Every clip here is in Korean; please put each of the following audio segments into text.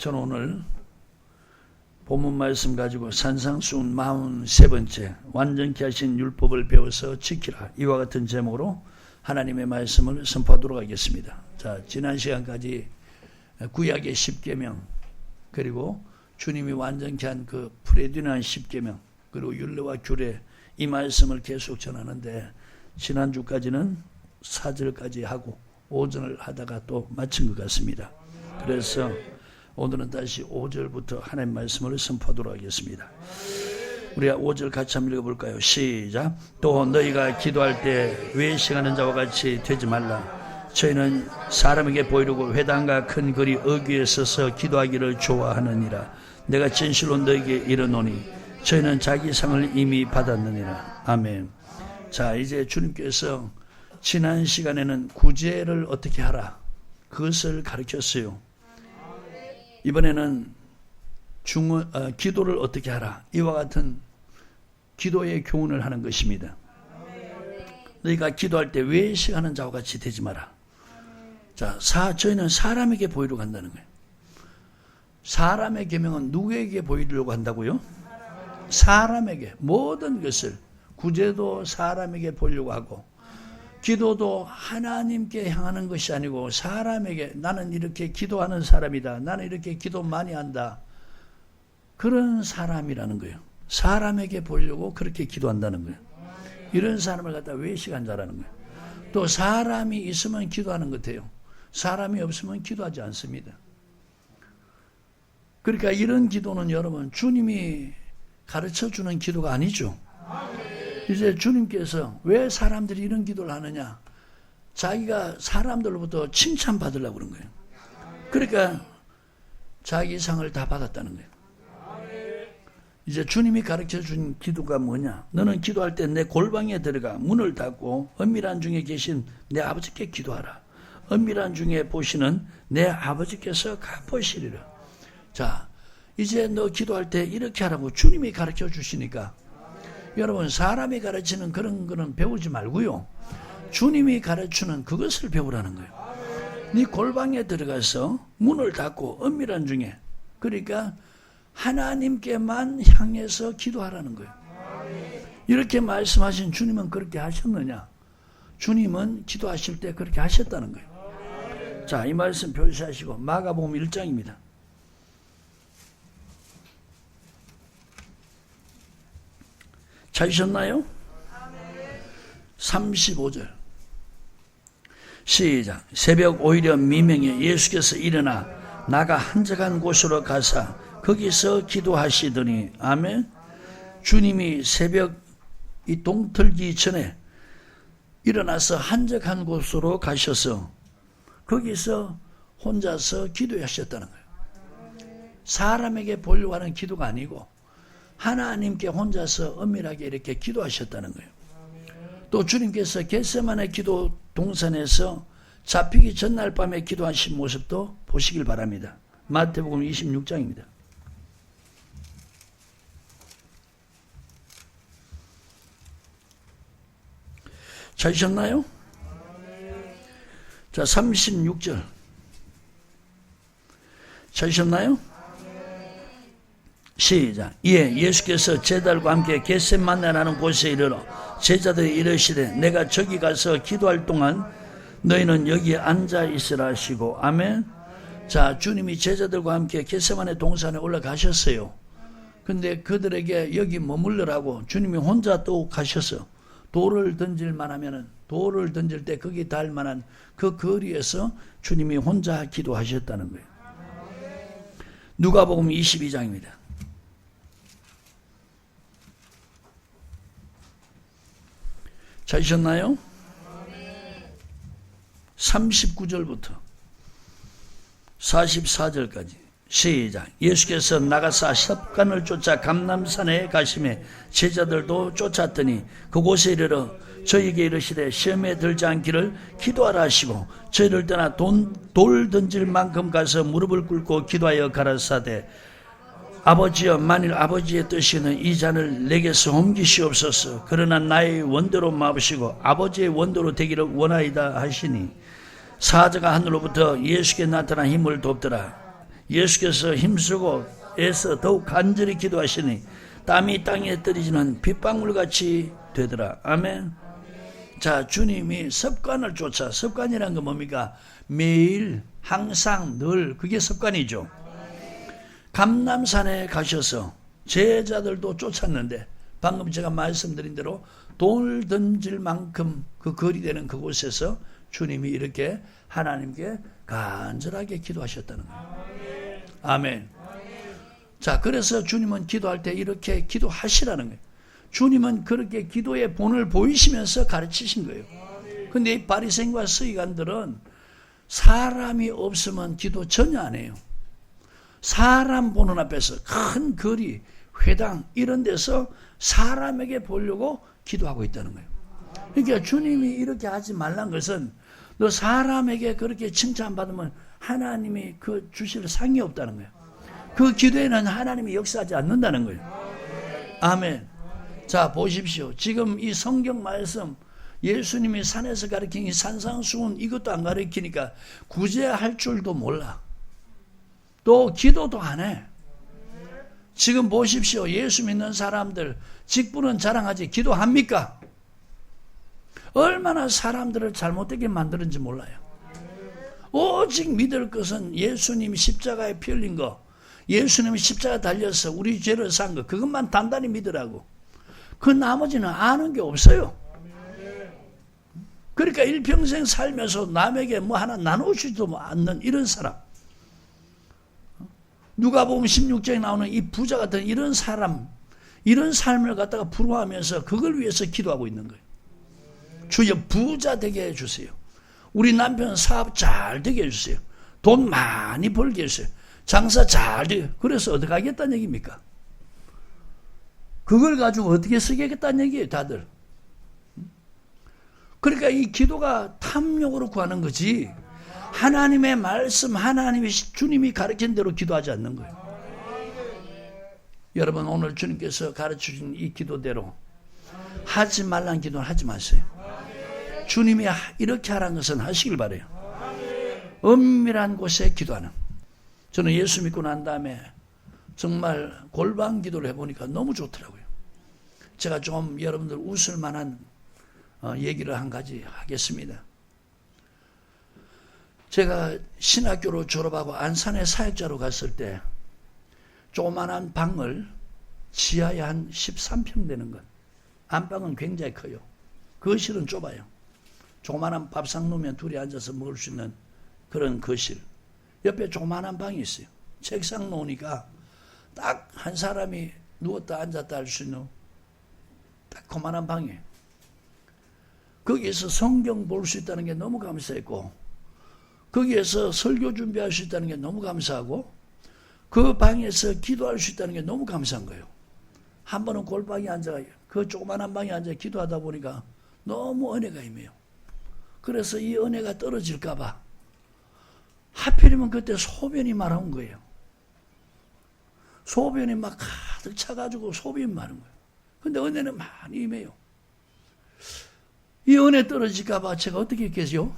저는 오늘 본문 말씀 가지고 산상수훈 43번째 완전케 하신 율법을 배워서 지키라, 이와 같은 제목으로 하나님의 말씀을 선포하도록 하겠습니다. 자, 지난 시간까지 구약의 10계명, 그리고 주님이 완전케 한 그 프레디난 10계명, 그리고 율례와 규례, 이 말씀을 계속 전하는데, 지난주까지는 4절까지 하고 5절을 하다가 또 마친 것 같습니다. 그래서 오늘은 다시 5절부터 하나님 말씀을 선포하도록 하겠습니다. 우리가 5절 같이 한번 읽어볼까요? 시작. 또 너희가 기도할 때 외식하는 자와 같이 되지 말라. 저희는 사람에게 보이려고 회당과 큰 거리 어귀에 서서 기도하기를 좋아하느니라. 내가 진실로 너희에게 이르노니 저희는 자기 상을 이미 받았느니라. 아멘. 자, 이제 주님께서 지난 시간에는 구제를 어떻게 하라, 그것을 가르쳤어요. 이번에는 기도를 어떻게 하라, 이와 같은 기도의 교훈을 하는 것입니다. 너희가 기도할 때 외식하는 자와 같이 되지 마라. 자, 저희는 사람에게 보이려고 한다는 거예요. 사람의 계명은 누구에게 보이려고 한다고요? 사람에게. 모든 것을, 구제도 사람에게 보이려고 하고, 기도도 하나님께 향하는 것이 아니고 사람에게, 나는 이렇게 기도하는 사람이다, 나는 이렇게 기도 많이 한다, 그런 사람이라는 거예요. 사람에게 보려고 그렇게 기도한다는 거예요. 이런 사람을 갖다 외식한 자라는 거예요. 또 사람이 있으면 기도하는 것 같아요. 사람이 없으면 기도하지 않습니다. 그러니까 이런 기도는 여러분, 주님이 가르쳐주는 기도가 아니죠. 이제 주님께서 왜 사람들이 이런 기도를 하느냐, 자기가 사람들로부터 칭찬받으려고 그런 거예요. 그러니까 자기 상을 다 받았다는 거예요. 이제 주님이 가르쳐준 기도가 뭐냐, 너는 기도할 때 내 골방에 들어가 문을 닫고 은밀한 중에 계신 내 아버지께 기도하라. 은밀한 중에 보시는 내 아버지께서 갚으시리라. 자, 이제 너 기도할 때 이렇게 하라고 주님이 가르쳐 주시니까, 여러분, 사람이 가르치는 그런 거는 배우지 말고요, 주님이 가르치는 그것을 배우라는 거예요. 네 골방에 들어가서 문을 닫고 은밀한 중에, 그러니까 하나님께만 향해서 기도하라는 거예요. 이렇게 말씀하신 주님은 그렇게 하셨느냐? 주님은 기도하실 때 그렇게 하셨다는 거예요. 자, 이 말씀 표시하시고 마가복음 1장입니다. 찾으셨나요? 35절 시작. 새벽 오히려 미명에 예수께서 일어나 나가 한적한 곳으로 가사 거기서 기도하시더니, 아멘. 주님이 새벽 이 동틀기 전에 일어나서 한적한 곳으로 가셔서 거기서 혼자서 기도하셨다는 거예요. 사람에게 보려고 하는 기도가 아니고 하나님께 혼자서 은밀하게 이렇게 기도하셨다는 거예요. 또 주님께서 겟세마네 기도 동산에서 잡히기 전날 밤에 기도하신 모습도 보시길 바랍니다. 마태복음 26장입니다. 찾으셨나요? 자, 36절 찾으셨나요? 시작. 이에 예수께서 제자들과 함께 겟세마네라는 곳에 이르러 제자들이 이르시되 내가 저기 가서 기도할 동안 너희는 여기에 앉아 있으라 하시고, 아멘. 자, 주님이 제자들과 함께 겟세마네 동산에 올라가셨어요. 근데 그들에게 여기 머물러라고 주님이 혼자 또 가셔서 돌을 던질 만하면은, 돌을 던질 때 거기 닿을 만한 그 거리에서 주님이 혼자 기도하셨다는 거예요. 누가복음 22장입니다. 찾으셨나요? 39절부터 44절까지 시작. 예수께서 나가사 삽간을 쫓아 감람산에 가시매 제자들도 쫓았더니 그곳에 이르러 저희에게 이르시되 시험에 들지 않기를 기도하라 하시고 저희를 떠나 돌 던질 만큼 가서 무릎을 꿇고 기도하여 가라사대 아버지여, 만일 아버지의 뜻이는 이 잔을 내게서 옮기시옵소서. 그러나 나의 원대로 마시고 아버지의 원대로 되기를 원하이다 하시니 사자가 하늘로부터 예수께 나타난 힘을 돕더라. 예수께서 힘쓰고 애써 더욱 간절히 기도하시니 땀이 땅에 떨어지는 빗방울같이 되더라. 아멘. 자, 주님이 습관을 쫓아, 습관이란 건 뭡니까? 매일 항상 늘 그게 습관이죠. 감람산에 가셔서 제자들도 쫓았는데 방금 제가 말씀드린 대로 돌 던질 만큼 그 거리 되는 그곳에서 주님이 이렇게 하나님께 간절하게 기도하셨다는 거예요. 아멘. 자, 그래서 주님은 기도할 때 이렇게 기도하시라는 거예요. 주님은 그렇게 기도의 본을 보이시면서 가르치신 거예요. 근데 이 바리새인과 서기관들은 사람이 없으면 기도 전혀 안 해요. 사람 보는 앞에서 큰 거리, 회당 이런 데서 사람에게 보려고 기도하고 있다는 거예요. 그러니까 주님이 이렇게 하지 말란 것은 너 사람에게 그렇게 칭찬받으면 하나님이 그 주실 상이 없다는 거예요. 그 기도에는 하나님이 역사하지 않는다는 거예요. 아멘. 자, 보십시오. 지금 이 성경 말씀 예수님이 산에서 가르친 이 산상수훈 이것도 안 가르치니까 구제할 줄도 몰라. 또 기도도 안 해. 지금 보십시오. 예수 믿는 사람들 직분은 자랑하지 기도합니까? 얼마나 사람들을 잘못되게 만드는지 몰라요. 오직 믿을 것은 예수님이 십자가에 피 흘린 거, 예수님이 십자가 달려서 우리 죄를 산 거, 그것만 단단히 믿으라고. 그 나머지는 아는 게 없어요. 그러니까 일평생 살면서 남에게 뭐 하나 나누지도 않는 이런 사람, 누가복음 16장에 나오는 이 부자 같은 이런 사람, 이런 삶을 갖다가 부러워하면서 그걸 위해서 기도하고 있는 거예요. 주여 부자 되게 해주세요. 우리 남편 사업 잘 되게 해주세요. 돈 많이 벌게 해주세요. 장사 잘 되게. 그래서 어떻게 하겠다는 얘기입니까? 그걸 가지고 어떻게 쓰겠다는 얘기예요, 다들. 그러니까 이 기도가 탐욕으로 구하는 거지 하나님의 말씀, 하나님의 주님이 가르친 대로 기도하지 않는 거예요. 여러분, 오늘 주님께서 가르쳐준 이 기도대로 하지 말란 기도는 하지 마세요. 주님이 이렇게 하라는 것은 하시길 바라요. 은밀한 곳에 기도하는. 저는 예수 믿고 난 다음에 정말 골방 기도를 해보니까 너무 좋더라고요. 제가 좀 여러분들 웃을 만한 얘기를 한 가지 하겠습니다. 제가 신학교로 졸업하고 안산에 사역자로 갔을 때 조그만한 방을 지하에 한 13평 되는 것, 안방은 굉장히 커요. 거실은 좁아요. 조그만한 밥상 놓으면 둘이 앉아서 먹을 수 있는 그런 거실. 옆에 조그만한 방이 있어요. 책상 놓으니까 딱 한 사람이 누웠다 앉았다 할 수 있는 딱 그만한 방이에요. 거기에서 성경 볼 수 있다는 게 너무 감사했고, 거기에서 설교 준비할 수 있다는 게 너무 감사하고, 그 방에서 기도할 수 있다는 게 너무 감사한 거예요. 한 번은 골방에 앉아, 그 조그만한 방에 앉아 기도하다 보니까 너무 은혜가 임해요. 그래서 이 은혜가 떨어질까봐 하필이면 그때 소변이 말아온 거예요. 소변이 막 가득 차가지고 소변이 마른 거예요. 근데 은혜는 많이 임해요. 이 은혜 떨어질까봐 제가 어떻게 했겠죠?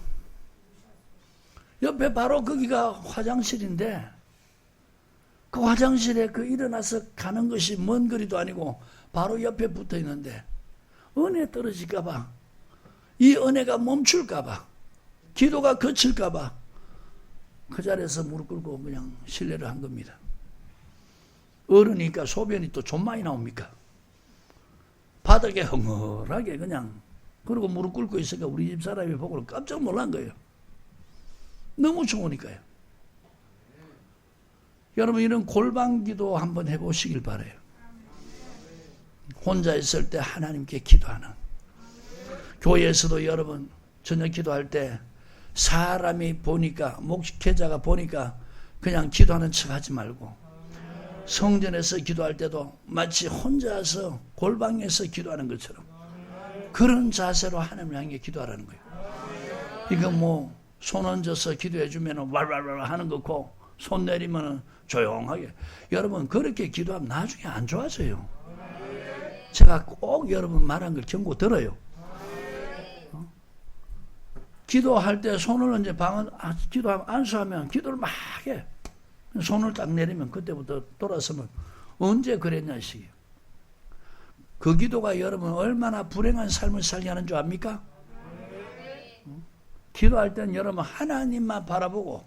옆에 바로 거기가 화장실인데, 그 화장실에 그 일어나서 가는 것이 먼 거리도 아니고 바로 옆에 붙어 있는데, 은혜 떨어질까봐, 이 은혜가 멈출까봐, 기도가 거칠까봐 그 자리에서 무릎 꿇고 그냥 실례를 한 겁니다. 어른이니까 소변이 또 좀 많이 나옵니까? 바닥에 허물하게 그냥, 그리고 무릎 꿇고 있으니까 우리 집 사람이 보고 깜짝 놀란 거예요. 너무 좋으니까요. 여러분, 이런 골방기도 한번 해보시길 바라요. 혼자 있을 때 하나님께 기도하는. 교회에서도 여러분 저녁 기도할 때 사람이 보니까, 목회자가 보니까 그냥 기도하는 척 하지 말고, 성전에서 기도할 때도 마치 혼자서 골방에서 기도하는 것처럼 그런 자세로 하나님을 향해 기도하라는 거예요. 이거 뭐 손 얹어서 기도해 주면 왈왈왈 하는 거고, 손 내리면 조용하게. 여러분, 그렇게 기도하면 나중에 안 좋아져요. 제가 꼭 여러분 말한 걸 경고 들어요. 기도할 때 손을 얹어 기도하면 안수하면 기도를 막 해. 손을 딱 내리면 그때부터 돌아서면 언제 그랬냐 시기예요. 그 기도가 여러분 얼마나 불행한 삶을 살게 하는 줄 압니까? 기도할 때는 여러분 하나님만 바라보고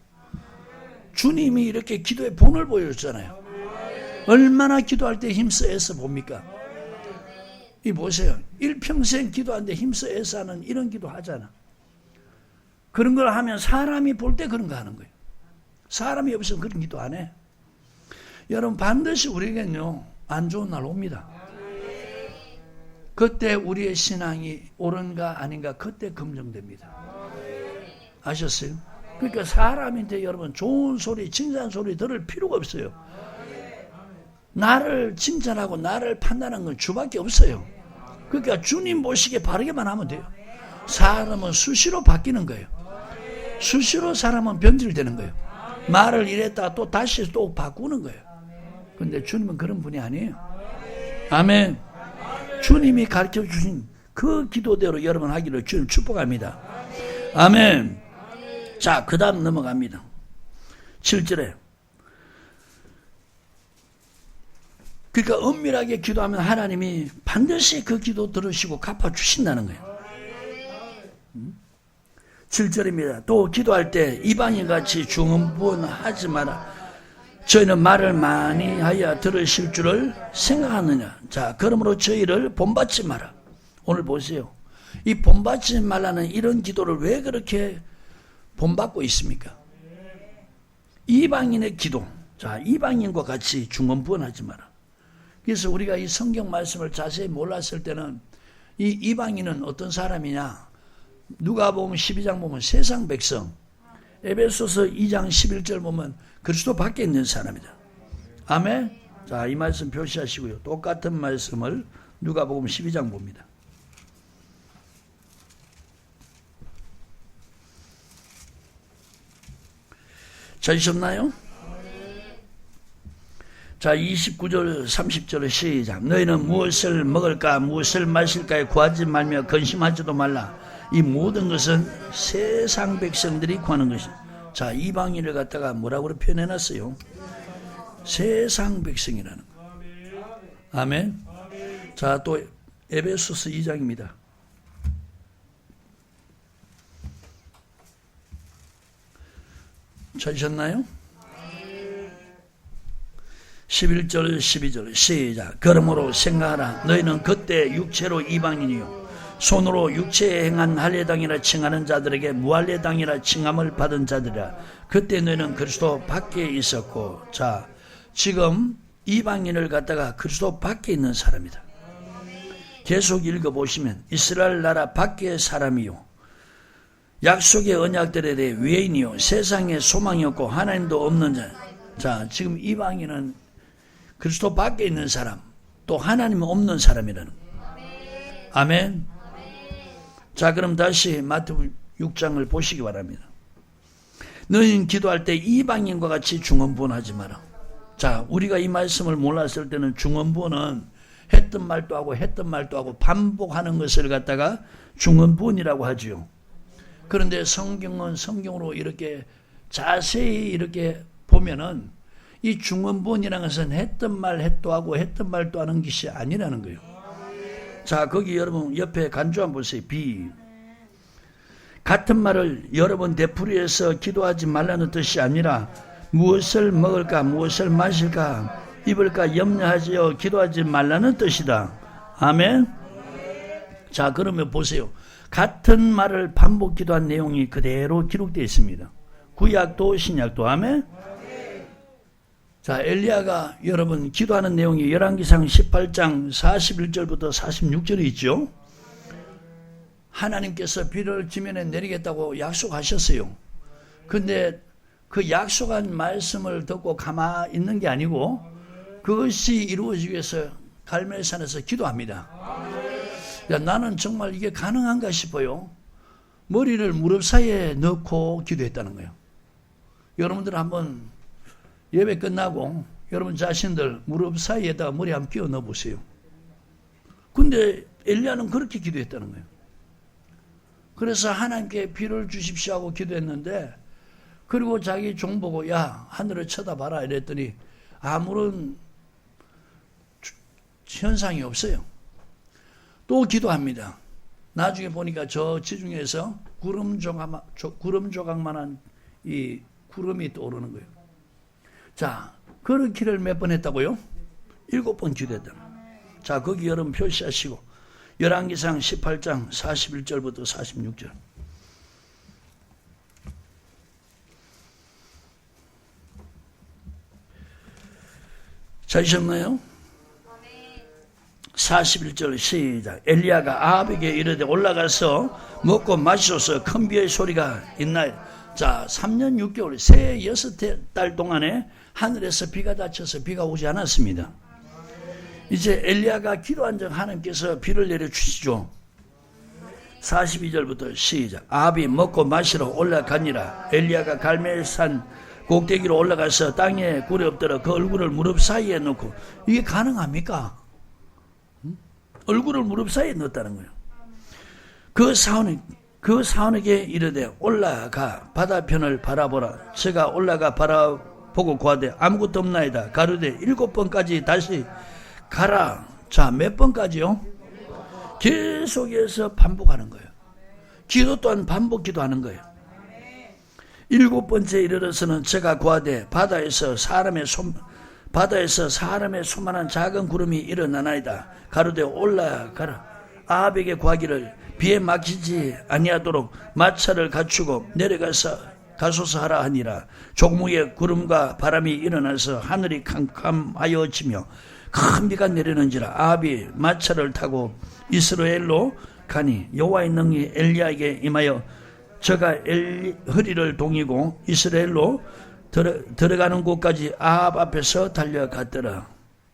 주님이 이렇게 기도의 본을 보여줬잖아요. 얼마나 기도할 때 힘써 애써 봅니까? 이 보세요. 일평생 기도하는데 힘써 애써 하는 이런 기도 하잖아. 그런 걸 하면 사람이 볼 때 그런 거 하는 거예요. 사람이 없으면 그런 기도 안 해. 여러분 반드시 우리에게는요 안 좋은 날 옵니다. 그때 우리의 신앙이 옳은가 아닌가 그때 검증됩니다. 아셨어요? 그러니까 사람인데 여러분 좋은 소리 칭찬 소리 들을 필요가 없어요. 나를 칭찬하고 나를 판단하는 건 주밖에 없어요. 그러니까 주님 보시기에 바르게만 하면 돼요. 사람은 수시로 바뀌는 거예요. 수시로 사람은 변질되는 거예요. 말을 이랬다가 또 다시 또 바꾸는 거예요. 근데 주님은 그런 분이 아니에요. 아멘. 주님이 가르쳐 주신 그 기도대로 여러분 하기를 주님 축복합니다. 아멘. 자, 그 다음 넘어갑니다. 7절에. 그러니까 엄밀하게 기도하면 하나님이 반드시 그 기도 들으시고 갚아주신다는 거예요. 7절입니다. 또 기도할 때 이방인같이 중언부언하지 마라. 저희는 말을 많이 하여 들으실 줄을 생각하느냐. 자, 그러므로 저희를 본받지 마라. 오늘 보세요. 이 본받지 말라는 이런 기도를 왜 그렇게 본받고 있습니까? 이방인의 기도. 자, 이방인과 같이 중언부언하지 마라. 그래서 우리가 이 성경 말씀을 자세히 몰랐을 때는 이 이방인은 어떤 사람이냐? 누가복음 12장 보면 세상 백성, 에베소서 2장 11절 보면 그리스도 밖에 있는 사람이다. 아멘. 자, 이 말씀 표시하시고요. 똑같은 말씀을 누가복음 12장 봅니다. 찾으셨나요? 자, 29절 30절의 시작. 너희는 무엇을 먹을까 무엇을 마실까에 구하지 말며 근심하지도 말라. 이 모든 것은 세상 백성들이 구하는 것이다. 자, 이방인을 갖다가 뭐라고 표현해놨어요? 세상 백성이라는 거. 아멘. 자, 또 에베소서 2장입니다. 찾으셨나요? 11절 12절 시작. 그러므로 생각하라. 너희는 그때 육체로 이방인이요 손으로 육체에 행한 할례당이라 칭하는 자들에게 무할례당이라 칭함을 받은 자들이라. 그때 너희는 그리스도 밖에 있었고. 자, 지금 이방인을 갖다가 그리스도 밖에 있는 사람이다. 계속 읽어보시면 이스라엘 나라 밖의 사람이요 약속의 언약들에 대해 외인이요 세상에 소망이 없고 하나님도 없는 자. 자, 지금 이방인은 그리스도 밖에 있는 사람, 또 하나님 없는 사람이라는 거예요. 아멘. 자, 그럼 다시 마태복음 6장을 보시기 바랍니다. 너희는 기도할 때 이방인과 같이 중언부언하지 마라. 자, 우리가 이 말씀을 몰랐을 때는 중언부언은 했던 말도 하고 했던 말도 하고 반복하는 것을 갖다가 중언부언이라고 하지요. 그런데 성경은 성경으로 이렇게 자세히 이렇게 보면은 이 중언부언이라는 것은 했던 말 했도 하고 했던 말도 하는 것이 아니라는 거예요. 자, 거기 여러분 옆에 간주 한번 보세요. 같은 말을 여러 번 되풀이해서 기도하지 말라는 뜻이 아니라 무엇을 먹을까 무엇을 마실까 입을까 염려하지요 기도하지 말라는 뜻이다. 아멘. 자, 그러면 보세요. 같은 말을 반복 기도한 내용이 그대로 기록되어 있습니다. 구약도 신약도. 아멘. 자, 엘리야가 여러분 기도하는 내용이 열왕기상 18장 41절부터 46절에 있죠. 하나님께서 비를 지면에 내리겠다고 약속하셨어요. 근데 그 약속한 말씀을 듣고 가만히 있는 게 아니고 그것이 이루어지기 위해서 갈멜산에서 기도합니다. 야, 나는 정말 이게 가능한가 싶어요. 머리를 무릎 사이에 넣고 기도했다는 거예요. 여러분들 한번 예배 끝나고 여러분 자신들 무릎 사이에다가 머리 한번 끼워 넣어보세요. 근데 엘리야는 그렇게 기도했다는 거예요. 그래서 하나님께 비를 주십시오 하고 기도했는데 그리고 자기 종 보고 야 하늘을 쳐다봐라 이랬더니 아무런 현상이 없어요. 또 기도합니다. 나중에 보니까 저 지중해에서 구름 조각만한 이 구름이 떠오르는 거예요. 자, 그렇기를 몇 번 했다고요? 7번 기도했다. 자, 거기 여러분 표시하시고 열왕기상 18장 41절부터 46절. 찾으셨나요? 41절 시작. 엘리야가 아합에게 이르되 올라가서 먹고 마시소서. 큰 비의 소리가 있나요? 자, 3년 6개월 새 6달 동안에 하늘에서 비가 닫혀서 비가 오지 않았습니다. 이제 엘리야가 기도한 적 하나님께서 비를 내려주시죠. 42절부터 시작. 아합이 먹고 마시러 올라가니라. 엘리야가 갈멜산 꼭대기로 올라가서 땅에 굴에 엎드려 그 얼굴을 무릎 사이에 넣고. 이게 가능합니까? 얼굴을 무릎 사이에 넣었다는 거예요. 그 사원에게 이르되 올라가 바다편을 바라보라. 제가 올라가 바라보고 구하되 아무것도 없나이다. 가로되 7번까지 다시 가라. 자, 몇 번까지요? 계속해서 반복하는 거예요. 기도 또한 반복 기도하는 거예요. 7번째 이르러서는 제가 구하되 바다에서 사람의 소만한 작은 구름이 일어나나이다. 가로되 올라가라. 아합에게 구하기를 비에 막히지 아니하도록 마차를 갖추고 내려가서 가소서 하라 하니라. 조금후에 구름과 바람이 일어나서 하늘이 캄캄하여지며 큰 비가 내리는지라. 아합이 마차를 타고 이스라엘로 가니 여호와의 능히 엘리야에게 임하여 저가 허리를 동이고 이스라엘로 들어가는 곳까지 아합 앞에서 달려갔더라.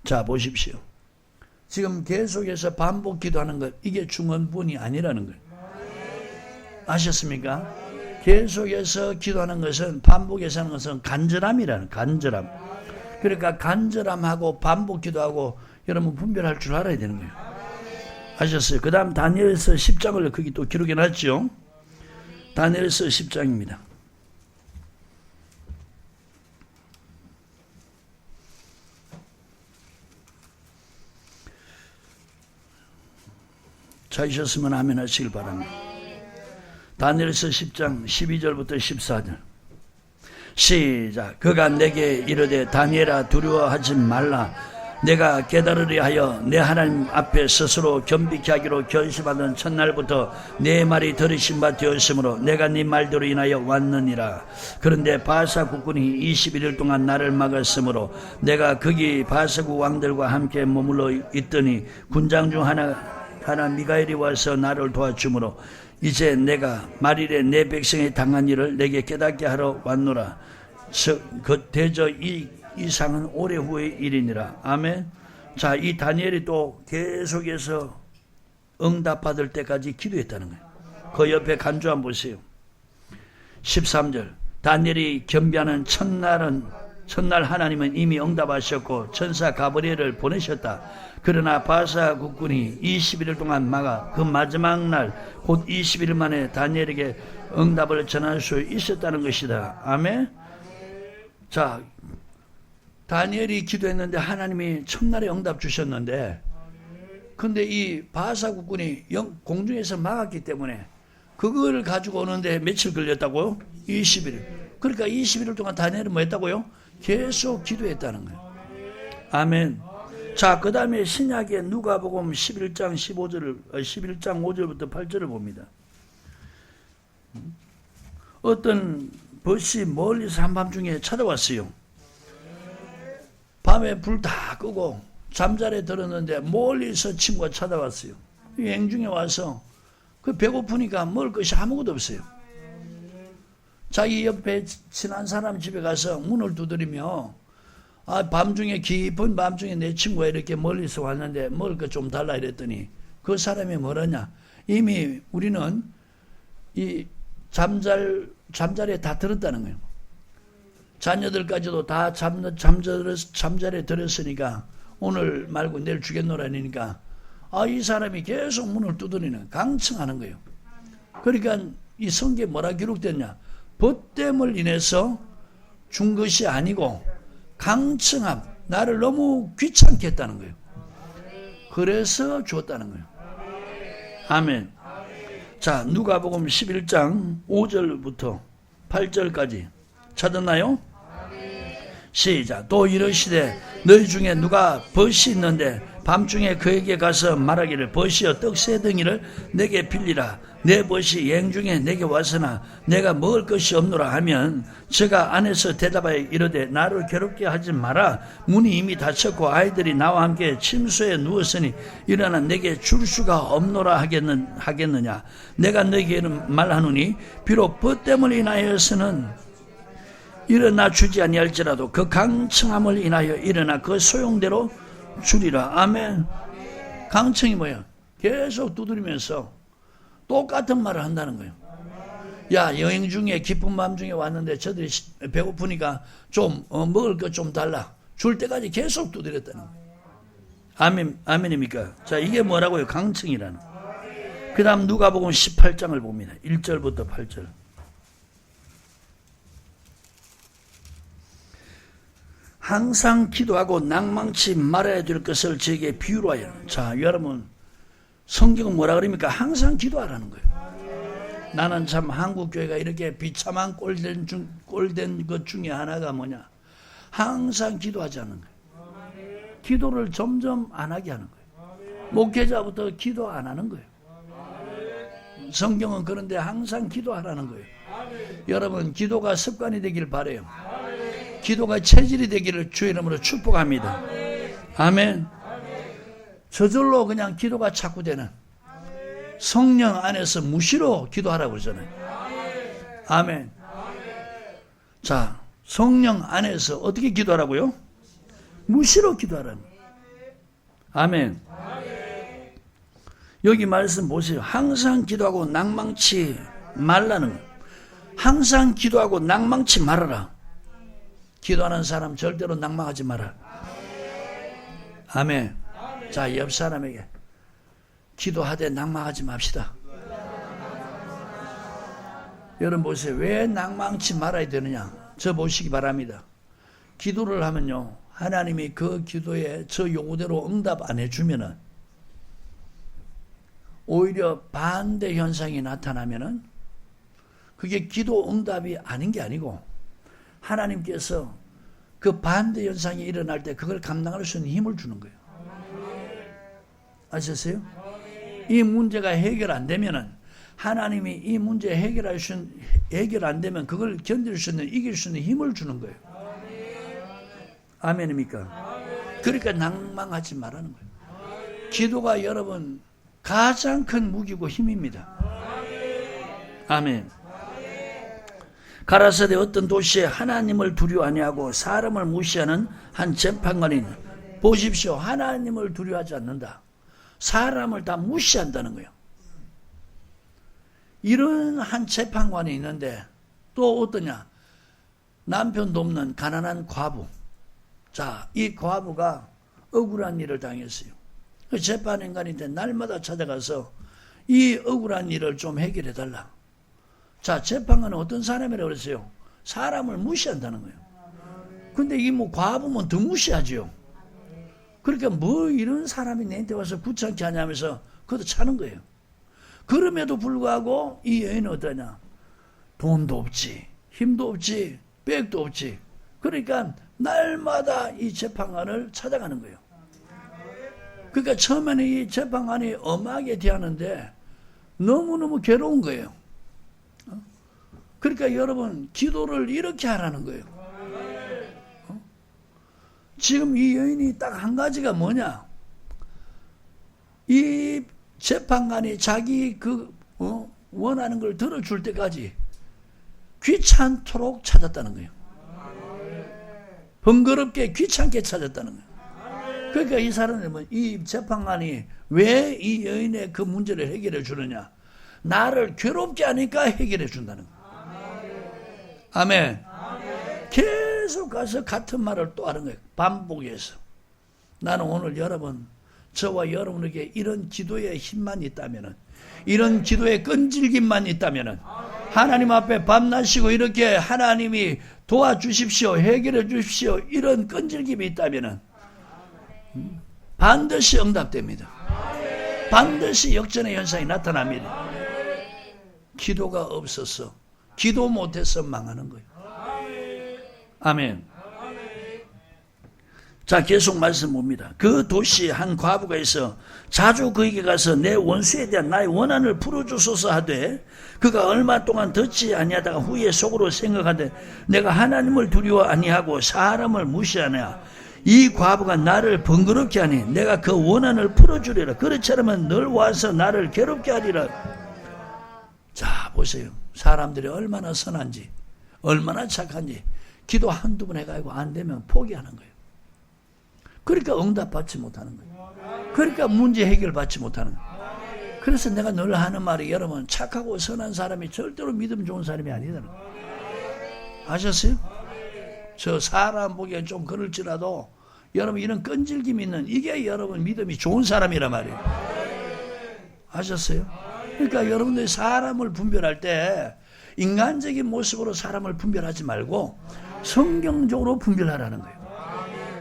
자, 보십시오. 지금 계속해서 반복 기도하는 것, 이게 중언부언이 아니라는 거예요. 아셨습니까? 계속해서 기도하는 것은, 반복해서 하는 것은 간절함이라는, 간절함. 그러니까 간절함하고 반복 기도하고 여러분 분별할 줄 알아야 되는 거예요. 아셨어요? 그 다음 다니엘서 10장을 거기 또 기록해 놨죠. 다니엘서 10장입니다. 찾으셨으면 아멘 하시길 바랍니다. 다니엘서 10장 12절부터 14절 시작. 그가 내게 이르되 다니엘아 두려워하지 말라. 내가 깨달으려 하여 내 하나님 앞에 스스로 겸비케 하기로 결심하던 첫날부터 내 말이 들으신 바 되었으므로 내가 네 말대로 인하여 왔느니라. 그런데 바사 국군이 21일 동안 나를 막았으므로 내가 거기 바사국 왕들과 함께 머물러 있더니 군장 중 하나 미가엘이 와서 나를 도와주므로 이제 내가 말일에 내 백성이 당한 일을 내게 깨닫게 하러 왔노라. 대저 이 이상은 오래 후의 일이니라. 아멘. 자, 이 다니엘이 또 계속해서 응답받을 때까지 기도했다는 거예요. 그 옆에 간주 한번 보세요. 13절. 다니엘이 겸비하는 첫날 하나님은 이미 응답하셨고 천사 가브리엘을 보내셨다. 그러나 바사 국군이 21일 동안 막아 그 마지막 날 곧 20일 만에 다니엘에게 응답을 전할 수 있었다는 것이다. 아멘. 자, 다니엘이 기도했는데 하나님이 첫날에 응답 주셨는데, 근데 이 바사 국군이 공중에서 막았기 때문에 그걸 가지고 오는데 며칠 걸렸다고요? 20일. 그러니까 21일 동안 다니엘은 뭐 했다고요? 계속 기도했다는 거예요. 아멘. 자, 그 다음에 신약의 누가복음 11장 5절부터 8절을 봅니다. 어떤 벗이 멀리서 한밤중에 찾아왔어요. 밤에 불 다 끄고 잠자리에 들었는데 멀리서 친구가 찾아왔어요. 행중에 와서 그 배고프니까 먹을 것이 아무것도 없어요. 자기 옆에 친한 사람 집에 가서 문을 두드리며 밤중에 깊은 밤중에 내 친구가 이렇게 멀리서 왔는데 먹을 것 좀 달라 이랬더니 그 사람이 뭐라냐, 이미 우리는 이 잠자리에 다 들었다는 거예요. 자녀들까지도 다 잠자리에 들었으니까 오늘 말고 내일 주겠노라니까 이 사람이 계속 문을 두드리는, 강청하는 거예요. 그러니까 이 성경에 뭐라 기록됐냐, 벗됨을 인해서 준 것이 아니고 강청함, 나를 너무 귀찮게 했다는 거예요. 그래서 줬다는 거예요. 아멘. 자, 누가복음 11장 5절부터 8절까지 찾았나요? 시작. 또 이르시되 너희 중에 누가 벗이 있는데 밤중에 그에게 가서 말하기를 벗이여 떡 세 덩이를 내게 빌리라. 내 벗이 여행중에 내게 왔으나 내가 먹을 것이 없노라 하면 저가 안에서 대답하여 이르되 나를 괴롭게 하지 마라. 문이 이미 닫혔고 아이들이 나와 함께 침소에 누웠으니 일어나 내게 줄 수가 없노라 하겠느냐. 내가 너에게 말하노니 비록 벗됨을 인하여서는 일어나 주지 아니할지라도 그 강청함을 인하여 일어나 그 소용대로 주리라. 아멘. 강청이 뭐야? 계속 두드리면서 똑같은 말을 한다는 거예요. 야, 여행 중에 기쁜 마음 중에 왔는데 저들이 배고프니까 좀 먹을 것 좀 달라. 줄 때까지 계속 두드렸다는 거예요. 아멘, 아멘입니까? 자, 이게 뭐라고요? 강청이라는. 그 다음 누가복음 18장을 봅니다. 1절부터 8절. 항상 기도하고 낭망치 말아야 될 것을 저에게 비유로 하여. 자, 여러분, 성경은 뭐라 그럽니까? 항상 기도하라는 거예요. 나는 참 한국교회가 이렇게 비참한 꼴된 것 중에 하나가 뭐냐? 항상 기도하지 않는 거예요. 기도를 점점 안 하게 하는 거예요. 목회자부터 기도 안 하는 거예요. 성경은 그런데 항상 기도하라는 거예요. 여러분, 기도가 습관이 되길 바라요. 기도가 체질이 되기를 주의 이름으로 축복합니다. 아멘. 저절로 그냥 기도가 자꾸 되는 성령 안에서 무시로 기도하라고 그러잖아요. 아멘. 자, 성령 안에서 어떻게 기도하라고요? 무시로 기도하라는 거예요. 아멘. 여기 말씀 보세요. 항상 기도하고 낭망치 말라는 거예요. 항상 기도하고 낭망치 말아라. 기도하는 사람 절대로 낭망하지 마라. 아멘. 자, 옆 사람에게 기도하되 낭망하지 맙시다. 여러분 보세요. 왜 낭망치 말아야 되느냐? 저 보시기 바랍니다. 기도를 하면요, 하나님이 그 기도에 저 요구대로 응답 안 해주면은 오히려 반대 현상이 나타나면은 그게 기도 응답이 아닌 게 아니고 하나님께서 그 반대 현상이 일어날 때 그걸 감당할 수 있는 힘을 주는 거예요. 아셨어요? 이 문제가 해결 안 되면은 하나님이 이 문제 해결 안 되면 그걸 견딜 수 있는, 이길 수 있는 힘을 주는 거예요. 아멘입니까? 그러니까 낭망하지 말라는 거예요. 기도가 여러분 가장 큰 무기고 힘입니다. 아멘. 가라사대 어떤 도시에 하나님을 두려워 아니하고 사람을 무시하는 한 재판관이 보십시오. 하나님을 두려워하지 않는다. 사람을 다 무시한다는 거예요. 이런 한 재판관이 있는데 또 어떠냐? 남편도 없는 가난한 과부. 자, 이 과부가 억울한 일을 당했어요. 그 재판인간인데 날마다 찾아가서 이 억울한 일을 좀 해결해달라. 자, 재판관은 어떤 사람이라고 그랬어요? 사람을 무시한다는 거예요. 근데 이 뭐 과부면 더 무시하죠. 그러니까 뭐 이런 사람이 내한테 와서 귀찮게 하냐면서 그것도 차는 거예요. 그럼에도 불구하고 이 여인은 어떠냐? 돈도 없지, 힘도 없지, 백도 없지. 그러니까 날마다 이 재판관을 찾아가는 거예요. 그러니까 처음에는 이 재판관이 엄하게 대하는데 너무너무 괴로운 거예요. 그러니까 여러분, 기도를 이렇게 하라는 거예요. 지금 이 여인이 딱 한 가지가 뭐냐? 이 재판관이 자기 원하는 걸 들어줄 때까지 귀찮도록 찾았다는 거예요. 번거롭게 귀찮게 찾았다는 거예요. 그러니까 이 사람은 이 재판관이 왜 이 여인의 그 문제를 해결해 주느냐? 나를 괴롭게 하니까 해결해 준다는 거예요. 아멘. 계속 가서 같은 말을 또 하는 거예요. 반복해서. 나는 오늘 여러분, 저와 여러분에게 이런 기도의 힘만 있다면은, 이런 기도의 끈질김만 있다면은, 하나님 앞에 밤낮이고 이렇게 하나님이 도와주십시오, 해결해 주십시오, 이런 끈질김이 있다면 반드시 응답됩니다. 반드시 역전의 현상이 나타납니다. 기도가 없어서, 기도 못해서 망하는 거예요. 아멘. 자, 계속 말씀 봅니다. 그 도시에 한 과부가 있어 자주 그에게 가서 내 원수에 대한 나의 원한을 풀어주소서 하되, 그가 얼마 동안 듣지 아니하다가 후에 속으로 생각하되 내가 하나님을 두려워 아니하고 사람을 무시하냐, 이 과부가 나를 번거롭게 하니 내가 그 원한을 풀어주리라. 그렇지 않으면 늘 와서 나를 괴롭게 하리라. 자, 보세요. 사람들이 얼마나 선한지, 얼마나 착한지. 기도 한두 번 해가지고 안 되면 포기하는 거예요. 그러니까 응답받지 못하는 거예요. 그러니까 문제 해결받지 못하는 거예요. 그래서 내가 늘 하는 말이, 여러분, 착하고 선한 사람이 절대로 믿음 좋은 사람이 아니다는 거예요. 아셨어요? 저 사람 보기엔 좀 그럴지라도 여러분 이런 끈질김 있는, 이게 여러분 믿음이 좋은 사람이란 말이에요. 아셨어요? 그러니까 여러분들이 사람을 분별할 때 인간적인 모습으로 사람을 분별하지 말고 성경적으로 분별하라는 거예요.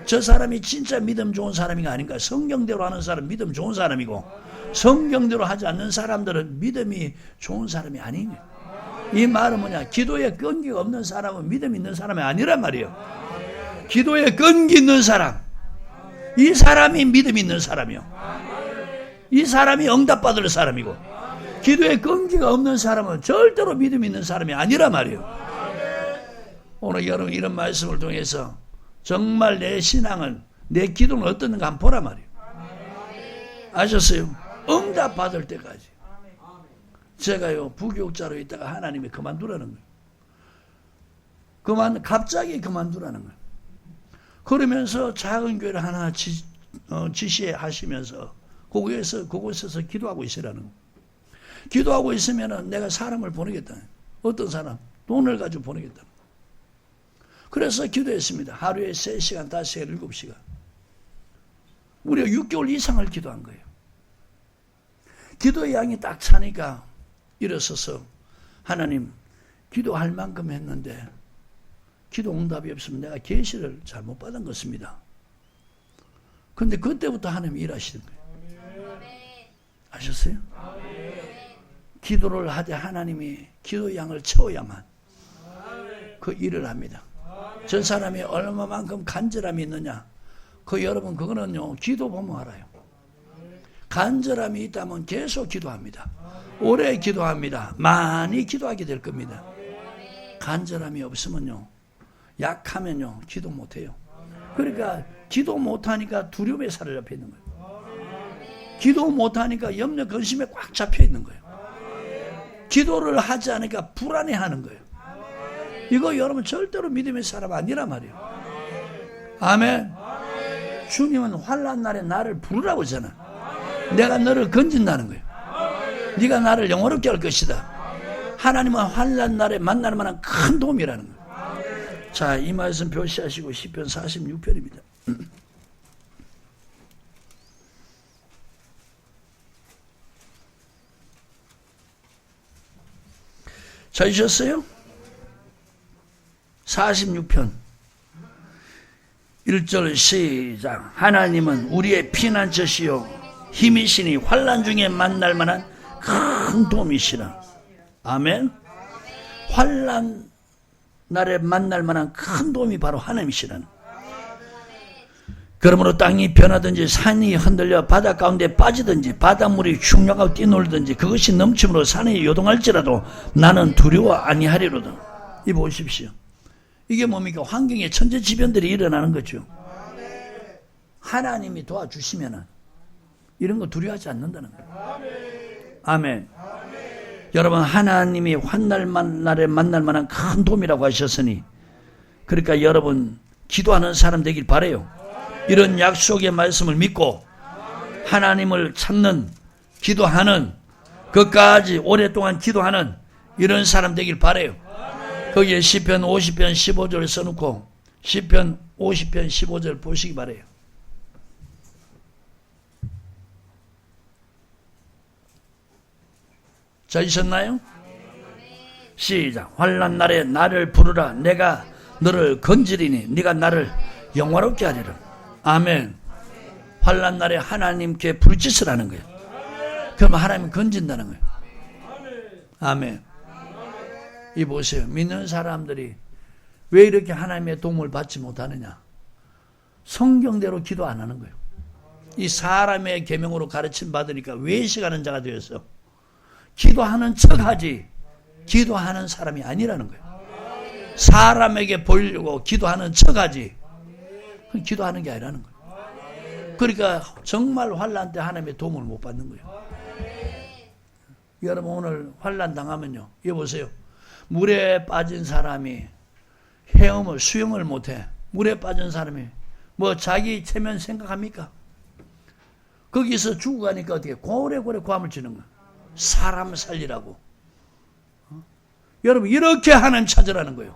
저 사람이 진짜 믿음 좋은 사람인가 아닌가. 성경대로 하는 사람 믿음 좋은 사람이고, 성경대로 하지 않는 사람들은 믿음이 좋은 사람이 아닌 거예요. 이 말은 뭐냐, 기도에 끈기가 없는 사람은 믿음 있는 사람이 아니란 말이에요. 기도에 끈기 있는 사람, 이 사람이 믿음 있는 사람이요. 이 사람이 응답받을 사람이고, 기도에 끈기가 없는 사람은 절대로 믿음 있는 사람이 아니란 말이에요. 오늘 여러분 이런 말씀을 통해서 정말 내 신앙은, 내 기도는 어떤가 한번 보란 말이에요. 아셨어요? 응답받을 때까지. 제가요, 부교육자로 있다가 하나님이 그만두라는 거예요. 갑자기 그만두라는 거예요. 그러면서 작은 교회를 하나 지시하시면서 그곳에서 기도하고 있으라는 거예요. 기도하고 있으면 내가 사람을 보내겠다. 어떤 사람? 돈을 가지고 보내겠다. 그래서 기도했습니다. 하루에 3시간, 5시간, 7시간. 우리가 6개월 이상을 기도한 거예요. 기도의 양이 딱 차니까 일어서서, 하나님, 기도할 만큼 했는데 기도 응답이 없으면 내가 계시를 잘못 받은 것입니다. 그런데 그때부터 하나님이 일하시는 거예요. 아셨어요? 기도를 하되 하나님이 기도의 양을 채워야만 그 일을 합니다. 저 사람이 얼마만큼 간절함이 있느냐, 여러분 그거는요, 기도 보면 알아요. 간절함이 있다면 계속 기도합니다. 오래 기도합니다. 많이 기도하게 될 겁니다. 간절함이 없으면요, 약하면요, 기도 못해요. 그러니까 기도 못하니까 두려움에 사로잡혀 있는 거예요. 기도 못하니까 염려 근심에 꽉 잡혀 있는 거예요. 기도를 하지 않으니까 불안해하는 거예요. 이거 여러분 절대로 믿음의 사람 아니란 말이에요. 아멘. 주님은 환난 날에 나를 부르라고 하잖아. 내가 너를 건진다는 거예요. 네가 나를 영원롭게 할 것이다. 하나님은 환난 날에 만날 만한 큰 도움이라는 거예요. 자, 이 말씀 표시하시고 시편 46편입니다. 찾으셨어요? 46편 1절 시작. 하나님은 우리의 피난처시요 힘이시니 환난 중에 만날 만한 큰 도움이시라. 아멘. 환난 날에 만날 만한 큰 도움이 바로 하나님이시라는. 그러므로 땅이 변하든지 산이 흔들려 바다 가운데 빠지든지 바닷물이 흉흉하고 뛰놀든지 그것이 넘침으로 산이 요동할지라도 나는 두려워 아니하리로다. 이 보십시오. 이게 뭡니까? 환경에 천재지변들이 일어나는 거죠. 하나님이 도와주시면은 이런 거 두려워하지 않는다는 거예요. 아멘. 여러분, 하나님이 환난 날에 만날 만한 큰 도움이라고 하셨으니, 그러니까 여러분 기도하는 사람 되길 바라요. 이런 약속의 말씀을 믿고 하나님을 찾는, 기도하는, 끝까지 오랫동안 기도하는 이런 사람 되길 바라요. 거기에 시편 50편 15절 써놓고 시편 50편 15절 보시기 바라요. 찾으셨나요? 시작. 환난 날에 나를 부르라. 내가 너를 건지리니 네가 나를 영화롭게 하리라. 아멘. 환난 날에 하나님께 부르짖으 하는 거예요. 그러면 하나님이 건진다는 거예요. 아멘. 이 보세요. 믿는 사람들이 왜 이렇게 하나님의 도움을 받지 못하느냐? 성경대로 기도 안 하는 거예요. 이 사람의 계명으로 가르침 받으니까 외식하는 자가 되어서 기도하는 척하지 기도하는 사람이 아니라는 거예요. 사람에게 보이려고 기도하는 척하지 그건 기도하는 게 아니라는 거예요. 그러니까 정말 환난 때 하나님의 도움을 못 받는 거예요. 여러분 오늘 환난 당하면요. 여보세요. 물에 빠진 사람이 헤엄을 수영을 못해. 물에 빠진 사람이 뭐 자기 체면 생각합니까? 거기서 죽어가니까 어떻게 고래고래 고함을 치는 거야. 사람 살리라고. 여러분 이렇게 하나님 찾으라는 거예요.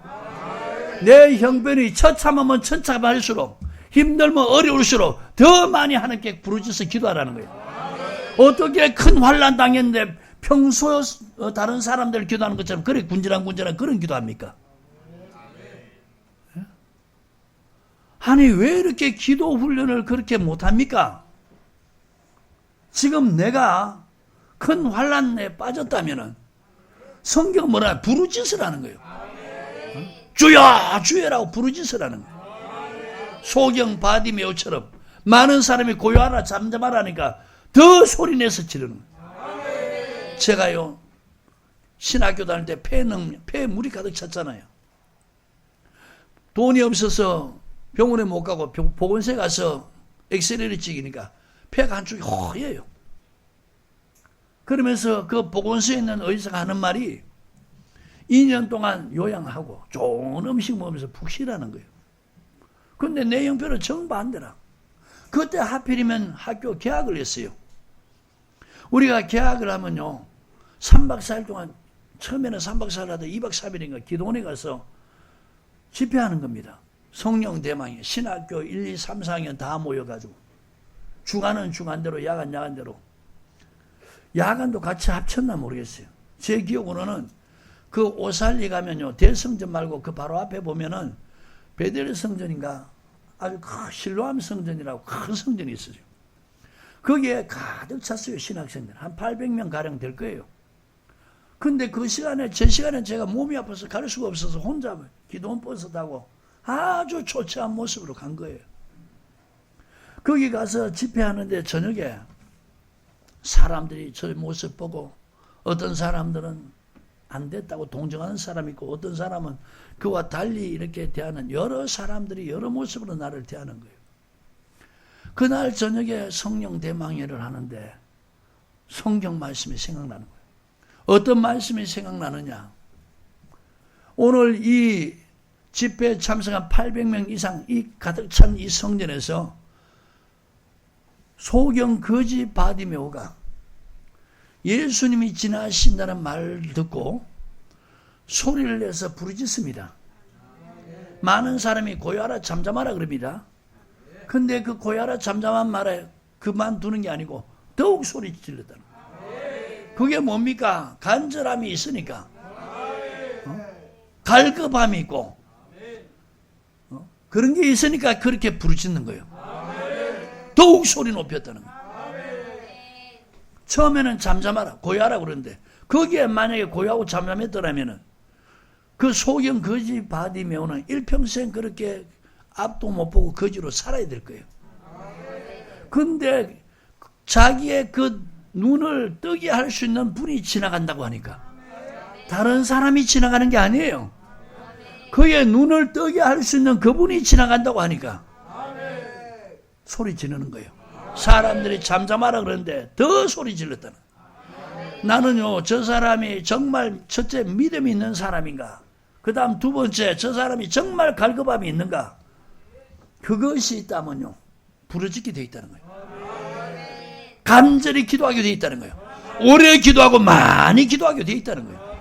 내 형편이 처참하면 처참할수록 힘들면 어려울수록 더 많이 하나님께 부르짖어서 기도하라는 거예요. 어떻게 큰 환난 당했는데 평소 다른 사람들 기도하는 것처럼 그렇게 군질한 그런 기도합니까? 아니 왜 이렇게 기도 훈련을 그렇게 못합니까? 지금 내가 큰 환난에 빠졌다면은 성경 뭐라 부르짖으라는 거예요. 주여 주여라고 부르짖으라는 거예요. 소경 바디메오처럼 많은 사람이 고요하라 잠잠하라니까 더 소리내서 지르는 거예요. 제가요 신학교 다닐 때 폐에 물이 가득 찼잖아요. 돈이 없어서 병원에 못 가고 보건소에 가서 엑스레이를 찍으니까 폐가 한쪽이 허예요. 그러면서 그 보건소에 있는 의사가 하는 말이 2년 동안 요양하고 좋은 음식 먹으면서 푹 쉬라는 거예요. 근데 내 형편은 정반대라. 그때 하필이면 학교 개학을 했어요. 우리가 개학을 하면요 3박 4일 동안 처음에는 3박 4일 하다 2박 3일인가 기도원에 가서 집회하는 겁니다. 성령 대망에 신학교 1, 2, 3, 4학년 다 모여가지고 주간은 주간대로 야간 야간대로 야간도 같이 합쳤나 모르겠어요. 제 기억으로는 그 오살리 가면요 대성전 말고 그 바로 앞에 보면은 베델 성전인가 아주 실로암 성전이라고 큰 성전이 있어요. 거기에 가득 찼어요. 신학생들 한 800명 가량 될 거예요. 근데 그 시간에 제 시간에 제가 몸이 아파서 갈 수가 없어서 혼자 기도원 버스 타고 아주 초췌한 모습으로 간 거예요. 거기 가서 집회하는데 저녁에 사람들이 저 모습 보고 어떤 사람들은 안 됐다고 동정하는 사람이 있고 어떤 사람은 그와 달리 이렇게 대하는 여러 사람들이 여러 모습으로 나를 대하는 거예요. 그날 저녁에 성령 대망회를 하는데 성경 말씀이 생각나는 거예요. 어떤 말씀이 생각나느냐. 오늘 이 집회에 참석한 800명 이상 이 가득 찬 이 성전에서 소경 거지 바디메오가 예수님이 지나신다는 말을 듣고 소리를 내서 부르짖습니다. 많은 사람이 고요하라 잠잠하라 그럽니다. 근데 그 고요하라 잠잠한 말에 그만두는 게 아니고 더욱 소리 질렀다는 거예요. 그게 뭡니까? 간절함이 있으니까 갈급함이 있고 그런 게 있으니까 그렇게 부르짖는 거예요. 더욱 소리 높였다는 거예요. 처음에는 잠잠하라 고요하라 그러는데 거기에 만약에 고요하고 잠잠했더라면 그 소경 거지 바디메오는 일평생 그렇게 앞도 못 보고 거지로 살아야 될 거예요. 근데 자기의 그 눈을 뜨게 할 수 있는 분이 지나간다고 하니까 다른 사람이 지나가는 게 아니에요. 그의 눈을 뜨게 할 수 있는 그분이 지나간다고 하니까 소리 지르는 거예요. 사람들이 잠잠하라 그러는데 더 소리 질렀다는. 나는요 저 사람이 정말 첫째 믿음이 있는 사람인가, 그 다음 두 번째 저 사람이 정말 갈급함이 있는가, 그것이 있다면요 부르짖게 되어 있다는 거예요. 간절히 기도하게 되어 있다는 거예요. 오래 기도하고 많이 기도하게 되어 있다는 거예요.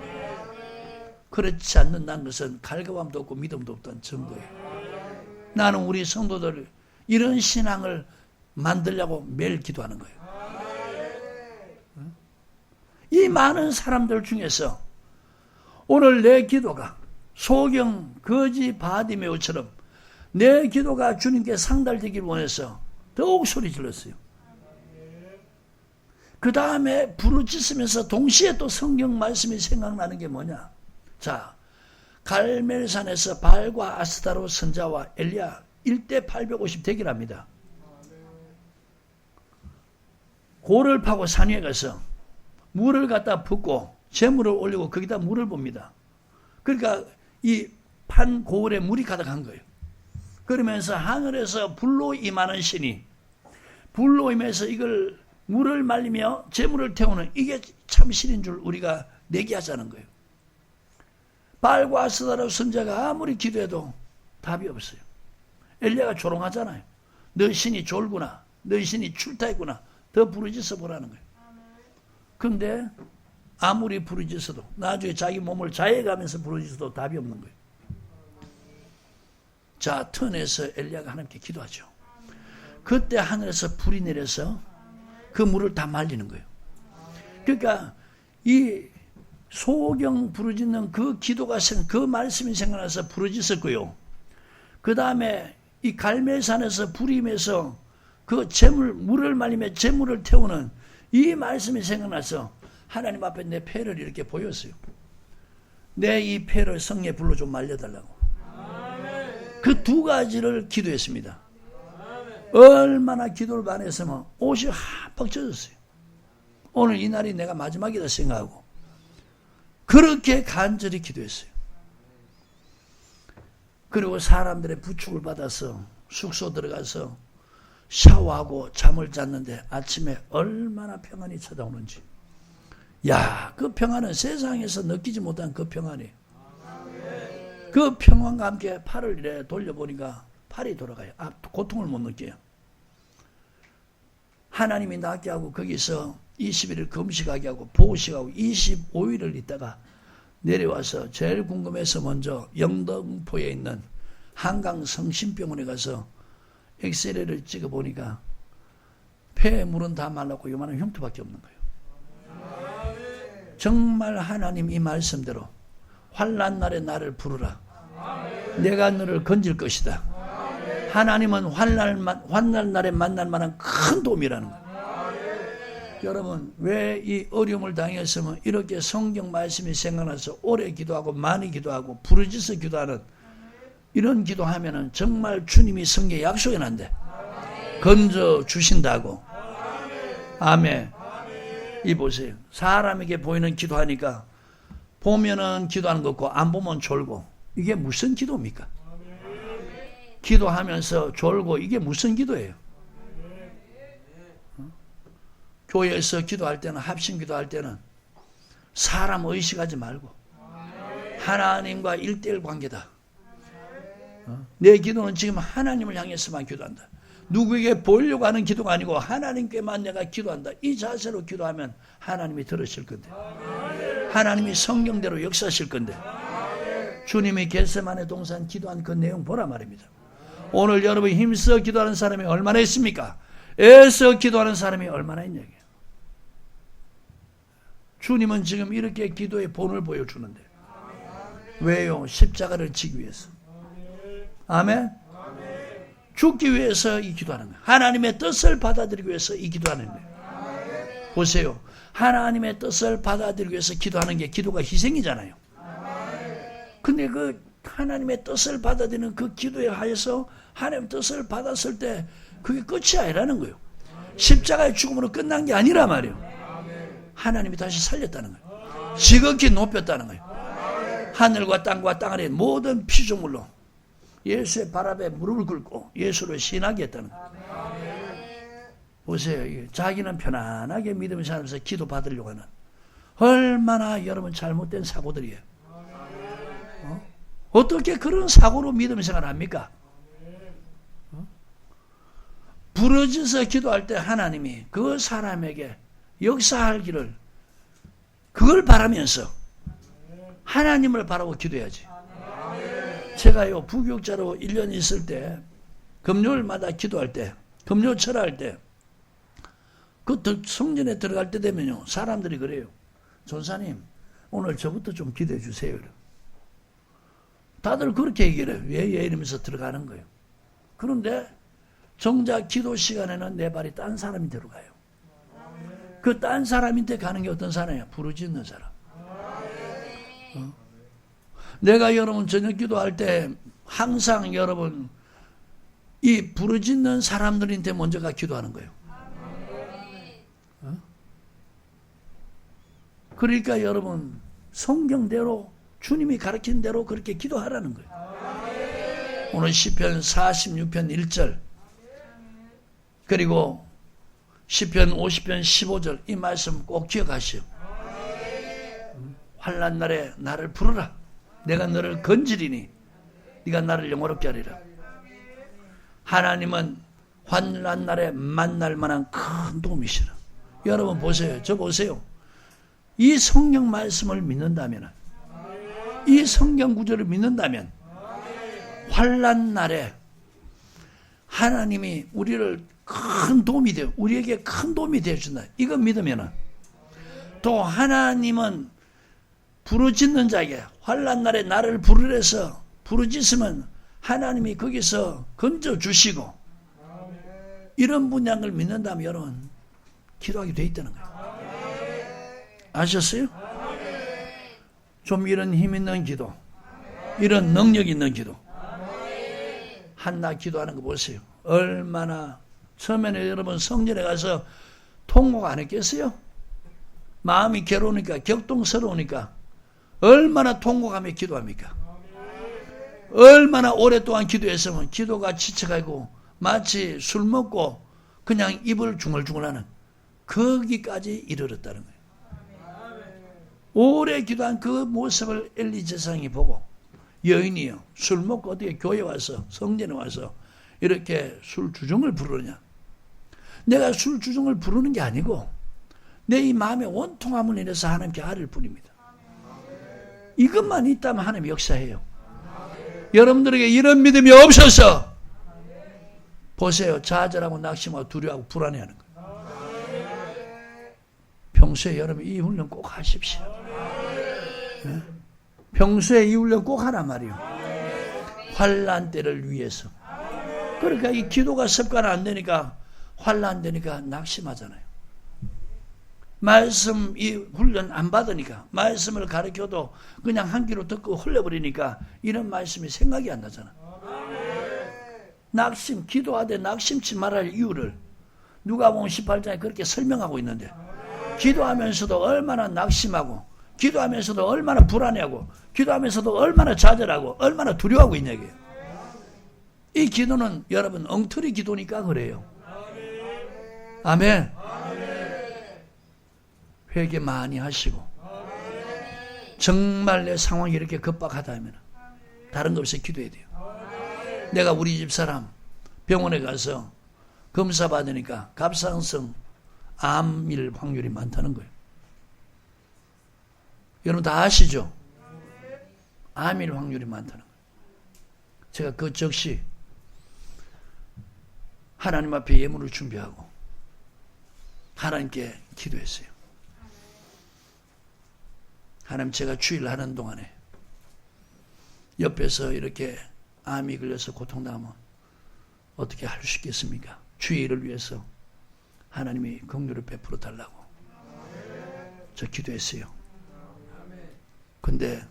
그렇지 않는다는 것은 갈급함도 없고 믿음도 없다는 증거예요. 나는 우리 성도들 이런 신앙을 만들려고 매일 기도하는 거예요. 이 많은 사람들 중에서 오늘 내 기도가 소경 거지 바디메오처럼 내 기도가 주님께 상달되길 원해서 더욱 소리 질렀어요. 그 다음에 부르짖으면서 동시에 또 성경 말씀이 생각나는 게 뭐냐. 자, 갈멜산에서 발과 아스다로 선자와 엘리야 1대 850 대결합니다. 고를 파고 산 위에 가서 물을 갖다 붓고 재물을 올리고 거기다 물을 봅니다. 그러니까 이 판 고을에 물이 가득한 거예요. 그러면서 하늘에서 불로 임하는 신이 불로 임해서 이걸 물을 말리며 재물을 태우는 이게 참 신인 줄 우리가 내기하자는 거예요. 발과 아스다로 선자가 아무리 기도해도 답이 없어요. 엘리야가 조롱하잖아요. 너 신이 졸구나. 너 신이 출타했구나. 더 부르짖어 보라는 거예요. 그런데 아무리 부르짖어도 나중에 자기 몸을 자해가면서 부르짖어도 답이 없는 거예요. 자, 턴에서 엘리야가 하나님께 기도하죠. 그때 하늘에서 불이 내려서 그 물을 다 말리는 거예요. 그러니까 이 소경 부르짖는 그 기도가 그 말씀이 생각나서 부르짖었고요. 그 다음에 이 갈멜산에서 불이 임해서 그 물을 말리며 재물을 태우는 이 말씀이 생각나서 하나님 앞에 내 폐를 이렇게 보였어요. 내 이 폐를 성령의 불로 좀 말려달라고. 그 두 가지를 기도했습니다. 얼마나 기도를 많이 했으면 옷이 팍 젖었어요. 오늘 이 날이 내가 마지막이다 생각하고 그렇게 간절히 기도했어요. 그리고 사람들의 부축을 받아서 숙소 들어가서 샤워하고 잠을 잤는데 아침에 얼마나 평안이 찾아오는지. 야, 그 평안은 세상에서 느끼지 못한 그 평안이에요. 그 평안과 함께 팔을 이래 돌려보니까 팔이 돌아가요. 고통을 못 느껴요. 하나님이 낫게 하고 거기서 21일 금식하게 하고 보식하고 25일을 있다가 내려와서 제일 궁금해서 먼저 영등포에 있는 한강 성심병원에 가서 엑스레이를 찍어보니까 폐에 물은 다 말랐고 요만한 흉터밖에 없는 거예요. 정말 하나님 이 말씀대로 환난 날에 나를 부르라. 내가 너를 건질 것이다. 하나님은 환난 날에 만날 만한 큰 도움이라는 거예요. 여러분, 왜 이 어려움을 당했으면 이렇게 성경 말씀이 생각나서 오래 기도하고 많이 기도하고 부르짖어 기도하는 이런 기도하면은 정말 주님이 성경에 약속해 놨는데 건져 주신다고. 아멘. 이 보세요. 사람에게 보이는 기도하니까 보면은 기도하는 것 같고 안 보면 졸고. 이게 무슨 기도입니까? 기도하면서 졸고 이게 무슨 기도예요? 교회에서 기도할 때는 합심 기도할 때는 사람 의식하지 말고 하나님과 1:1 관계다. 내 기도는 지금 하나님을 향해서만 기도한다. 누구에게 보이려고 하는 기도가 아니고 하나님께만 내가 기도한다. 이 자세로 기도하면 하나님이 들으실 건데, 하나님이 성경대로 역사하실 건데, 주님이 겟세마네 동산 기도한 그 내용 보라 말입니다. 오늘 여러분 힘써 기도하는 사람이 얼마나 있습니까? 애써 기도하는 사람이 얼마나 있냐고요. 주님은 지금 이렇게 기도의 본을 보여주는데 왜요? 십자가를 지기 위해서. 아멘. 죽기 위해서 이 기도하는 거예요. 하나님의 뜻을 받아들이기 위해서 이 기도하는 거예요. 보세요. 하나님의 뜻을 받아들이기 위해서 기도하는 게 기도가 희생이잖아요. 근데 그 하나님의 뜻을 받아들이는 그 기도에 하여서 하나님의 뜻을 받았을 때 그게 끝이 아니라는 거예요. 십자가의 죽음으로 끝난 게 아니라 말이에요. 하나님이 다시 살렸다는 거예요. 지극히 높였다는 거예요. 하늘과 땅과 땅 아래 모든 피조물로 예수의 발 앞에 무릎을 꿇고 예수를 신하게 했다는 거예요. 보세요. 자기는 편안하게 믿음을 살면서 기도 받으려고 하는 얼마나 여러분 잘못된 사고들이에요. 어떻게 그런 사고로 믿음 생활을 합니까? 부르짖어 기도할 때 하나님이 그 사람에게 역사할 길을 그걸 바라면서 하나님을 바라고 기도해야지. 제가요 부교육자로 1년 있을 때 금요일마다 기도할 때 금요 철할 때 그 성전에 들어갈 때 되면요 사람들이 그래요. 전사님 오늘 저부터 좀 기도해 주세요. 다들 그렇게 얘기를 해요. 왜 이러면서 들어가는 거예요. 그런데 정작 기도 시간에는 내 발이 딴 사람이 들어가요. 그 딴 사람한테 가는 게 어떤 사람이야? 부르짖는 사람. 내가 여러분 저녁 기도할 때 항상 여러분 이 부르짖는 사람들한테 먼저가 기도하는 거예요. 그러니까 여러분 성경대로 주님이 가르친 대로 그렇게 기도하라는 거예요. 오늘 시편 46편 1절 그리고 시편 50편 15절 이 말씀 꼭 기억하시오. 환난 날에 나를 부르라. 내가 너를 건지리니 네가 나를 영화롭게 하리라. 하나님은 환난 날에 만날 만한 큰 도움이시라. 여러분 보세요. 저 보세요. 이 성경 말씀을 믿는다면, 이 성경 구절을 믿는다면 환난 날에 하나님이 우리를 큰 도움이 돼요. 우리에게 큰 도움이 되어준다. 이거 믿으면 또 하나님은 부르짖는 자에게 환난 날에 나를 부르래서 부르짖으면 하나님이 거기서 건져주시고 이런 분량을 믿는다면 여러분 기도하게 돼 있다는 거예요. 아셨어요? 좀 이런 힘 있는 기도, 이런 능력 있는 기도. 한나 기도하는 거 보세요. 얼마나 처음에는 여러분 성전에 가서 통곡 안 했겠어요? 마음이 괴로우니까, 격동스러우니까 얼마나 통곡하며 기도합니까? 얼마나 오랫동안 기도했으면 기도가 지쳐가고 마치 술 먹고 그냥 입을 중얼중얼하는 거기까지 이르렀다는 거예요. 오래 기도한 그 모습을 엘리 제사장이 보고 여인이요 술 먹고 어떻게 교회 와서 성전에 와서 이렇게 술 주정을 부르느냐. 내가 술 주정을 부르는 게 아니고 내 이 마음의 원통함을 인해서 하나님께 아뢰을 뿐입니다. 이것만 있다면 하나님 역사해요. 여러분들에게 이런 믿음이 없어서 보세요. 좌절하고 낙심하고 두려워하고 불안해하는 거예요. 평소에 여러분 이 훈련 꼭 하십시오. 네? 평소에 이 훈련 꼭 하란 말이에요. 환난 때를 위해서. 그러니까 이 기도가 습관 안 되니까 환난 되니까 낙심하잖아요. 말씀 이 훈련 안 받으니까 말씀을 가르쳐도 그냥 한 귀로 듣고 흘려버리니까 이런 말씀이 생각이 안 나잖아. 낙심, 기도하되 낙심치 말할 이유를 누가복음 18장에 그렇게 설명하고 있는데 기도하면서도 얼마나 낙심하고 기도하면서도 얼마나 불안해하고 기도하면서도 얼마나 좌절하고 얼마나 두려워하고 있냐고요. 이 기도는 여러분 엉터리 기도니까 그래요. 아멘. 회개 많이 하시고 정말 내 상황이 이렇게 급박하다면 다른 거 없이 기도해야 돼요. 내가 우리 집사람 병원에 가서 검사 받으니까 갑상선 암일 확률이 많다는 거예요. 여러분 다 아시죠? 암일 확률이 많다는 거예요. 제가 그 즉시 하나님 앞에 예물을 준비하고 하나님께 기도했어요. 하나님 제가 주일 하는 동안에 옆에서 이렇게 암이 걸려서 고통당하면 어떻게 할 수 있겠습니까? 주일을 위해서 하나님이 긍휼을 베풀어 달라고 저 기도했어요. 근데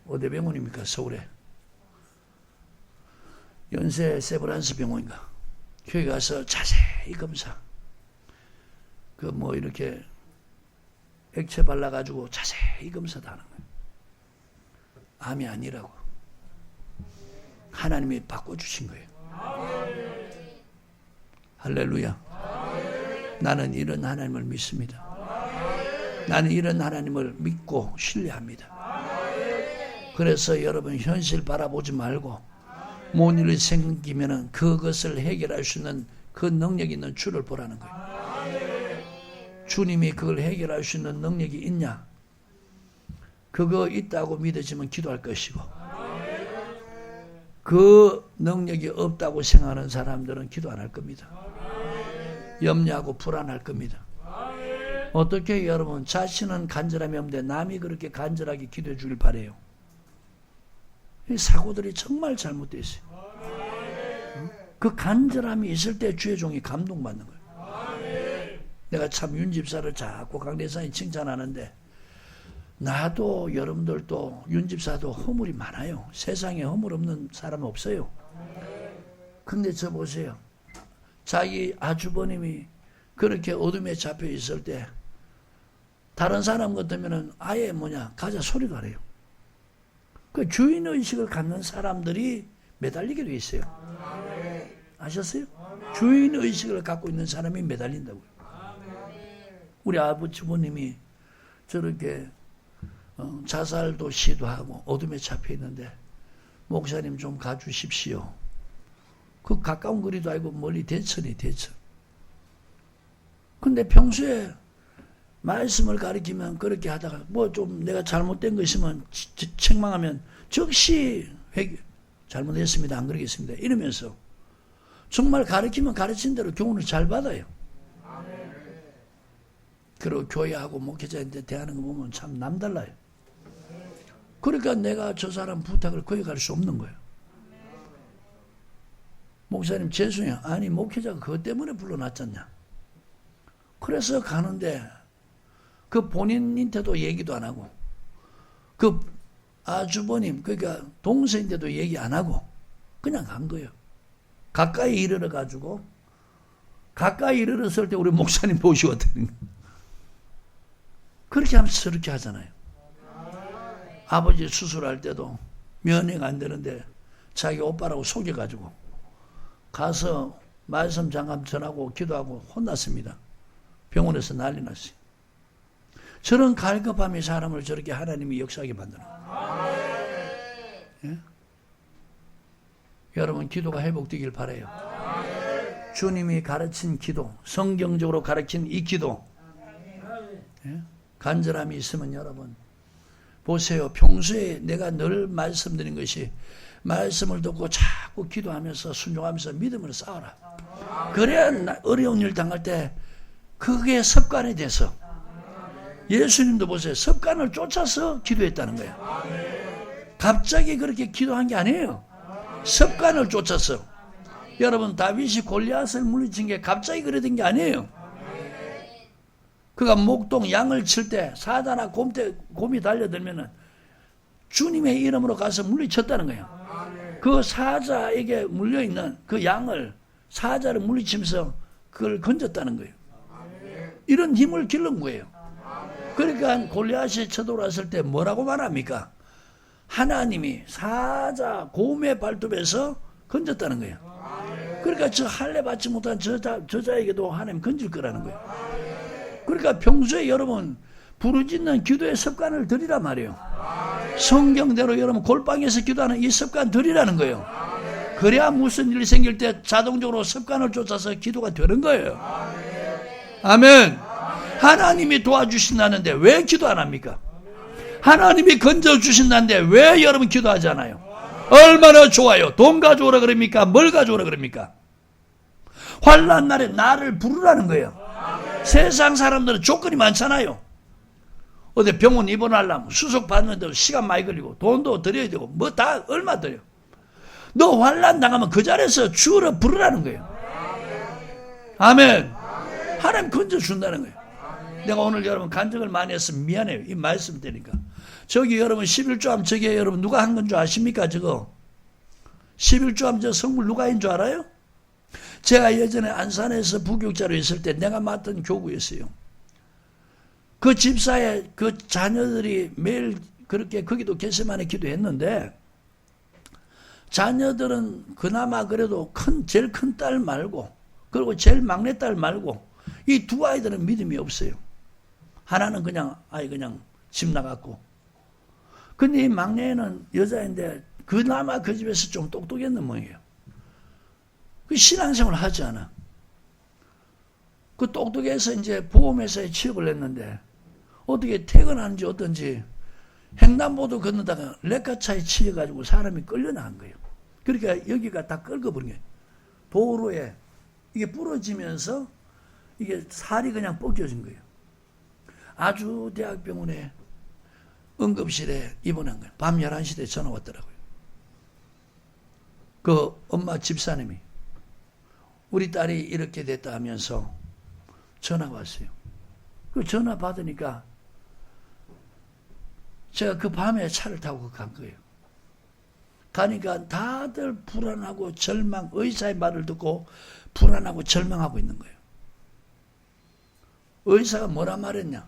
어디 병원입니까? 서울에 연세 세브란스 병원인가? 거기 가서 자세히 검사 그 뭐 이렇게 액체 발라가지고 자세히 검사도 하는 거예요. 암이 아니라고 하나님이 바꿔주신 거예요. 할렐루야. 나는 이런 하나님을 믿습니다. 나는 이런 하나님을 믿고 신뢰합니다. 그래서 여러분 현실 바라보지 말고 뭔 일이 생기면은 그것을 해결할 수 있는 그 능력 있는 주를 보라는 거예요. 주님이 그걸 해결할 수 있는 능력이 있냐? 그거 있다고 믿어지면 기도할 것이고 그 능력이 없다고 생각하는 사람들은 기도 안 할 겁니다. 염려하고 불안할 겁니다. 어떻게 여러분 자신은 간절함이 없는데 남이 그렇게 간절하게 기도해 주길 바래요. 이 사고들이 정말 잘못되어 있어요. 그 간절함이 있을 때 주의 종이 감동받는 거예요. 내가 참 윤 집사를 자꾸 강대상이 칭찬하는데 나도 여러분들도 윤 집사도 허물이 많아요. 세상에 허물 없는 사람은 없어요. 근데 저 보세요. 자기 아주버님이 그렇게 어둠에 잡혀 있을 때 다른 사람 같으면은 아예 가자 소리도 안 해요. 그 주인의식을 갖는 사람들이 매달리게 돼 있어요. 아셨어요? 주인의식을 갖고 있는 사람이 매달린다고요. 우리 아버지부님이 저렇게 자살도 시도하고 어둠에 잡혀 있는데 목사님 좀 가주십시오. 그 가까운 거리도 아니고 멀리 대천이 대천. 근데 평소에 말씀을 가리키면 그렇게 하다가 뭐 좀 내가 잘못된 거 있으면 책망하면 즉시 잘못했습니다. 안 그러겠습니다. 이러면서 정말 가르치면 가르친 대로 교훈을 잘 받아요. 그리고 교회하고 목회자한테 대하는 거 보면 참 남달라요. 그러니까 내가 저 사람 부탁을 거역할 수 없는 거예요. 목사님 죄송해요. 아니 목회자가 그것 때문에 불러놨잖냐. 그래서 가는데 그 본인한테도 얘기도 안 하고 그 아주버님 그러니까 동생인데도 얘기 안 하고 그냥 간 거예요. 가까이 이르러 가지고 가까이 이르렀을 때 우리 목사님 모시거든요. 그렇게 하면 저렇게 하잖아요. 아버지 수술할 때도 면회가 안 되는데 자기 오빠라고 속여가지고 가서 말씀 잠깐 전하고 기도하고 혼났습니다. 병원에서 난리 났어요. 저런 갈급함이 사람을 저렇게 하나님이 역사하게 만드는 거예요. 예? 여러분 기도가 회복되길 바라요. 주님이 가르친 기도, 성경적으로 가르친 이 기도, 예? 간절함이 있으면 여러분 보세요. 평소에 내가 늘 말씀드린 것이 말씀을 듣고 자꾸 기도하면서 순종하면서 믿음으로 싸워라. 그래야 어려운 일 당할 때 그게 습관이 돼서 예수님도 보세요. 습관을 쫓아서 기도했다는 거예요. 갑자기 그렇게 기도한 게 아니에요. 습관을 쫓아서. 여러분 다윗이 골리앗을 물리친 게 갑자기 그래 된 게 아니에요. 그가 목동 양을 칠 때 사자나 곰이 달려들면은 주님의 이름으로 가서 물리쳤다는 거예요. 그 사자에게 물려있는 그 양을 사자를 물리치면서 그걸 건졌다는 거예요. 이런 힘을 기른 거예요. 그러니까 골리앗이 쳐들어왔을 때 뭐라고 말합니까? 하나님이 사자 곰의 발톱에서 건졌다는 거예요. 그러니까 저 할례 받지 못한 저자에게도 하나님 건질 거라는 거예요. 그러니까 평소에 여러분 부르짖는 기도의 습관을 들이란 말이에요. 성경대로 여러분 골방에서 기도하는 이 습관 들이라는 거예요. 그래야 무슨 일이 생길 때 자동적으로 습관을 쫓아서 기도가 되는 거예요. 아멘. 하나님이 도와주신다는데 왜 기도 안 합니까? 하나님이 건져주신다는데 왜 여러분 기도하지 않아요? 얼마나 좋아요. 돈 가져오라 그럽니까? 뭘 가져오라 그럽니까? 환난 날에 나를 부르라는 거예요. 세상 사람들은 조건이 많잖아요. 어디 병원 입원하려면 수속 받는데도 시간 많이 걸리고 돈도 들여야 되고 뭐 다 얼마 들여. 너 환난 당하면 그 자리에서 주를 부르라는 거예요. 아멘. 하나님 건져준다는 거예요. 내가 오늘 여러분 간증을 많이 했으면 미안해요. 이 말씀 드리니까. 저기 여러분 11조함 저게 여러분 누가 한 건 줄 아십니까? 저거 11조함 저 성물 누가 한 줄 알아요? 제가 예전에 안산에서 부교육자로 있을 때 내가 맡은 교구였어요. 그 집사의 그 자녀들이 매일 그렇게 거기도 겟세마네 기도했는데 자녀들은 그나마 그래도 제일 큰 딸 말고 그리고 제일 막내 딸 말고 이 두 아이들은 믿음이 없어요. 하나는 그냥 집 나갔고 근데 이 막내는 여자인데 그나마 그 집에서 좀 똑똑했는 모양이에요. 그 신앙생활을 하지 않아. 그 똑똑해서 이제 보험회사에 취업을 했는데 어떻게 퇴근하는지 어떤지 횡단보도 건너다가 레카차에 치여가지고 사람이 끌려나간 거예요. 그러니까 여기가 다 긁어버린 거예요. 도로에 이게 부러지면서 이게 살이 그냥 벗겨진 거예요. 아주 대학병원에 응급실에 입원한 거예요. 밤 11시에 전화 왔더라고요. 그 엄마 집사님이 우리 딸이 이렇게 됐다 하면서 전화가 왔어요. 그 전화 받으니까 제가 그 밤에 차를 타고 간 거예요. 가니까 다들 불안하고 절망, 의사의 말을 듣고 불안하고 절망하고 있는 거예요. 의사가 뭐라 말했냐?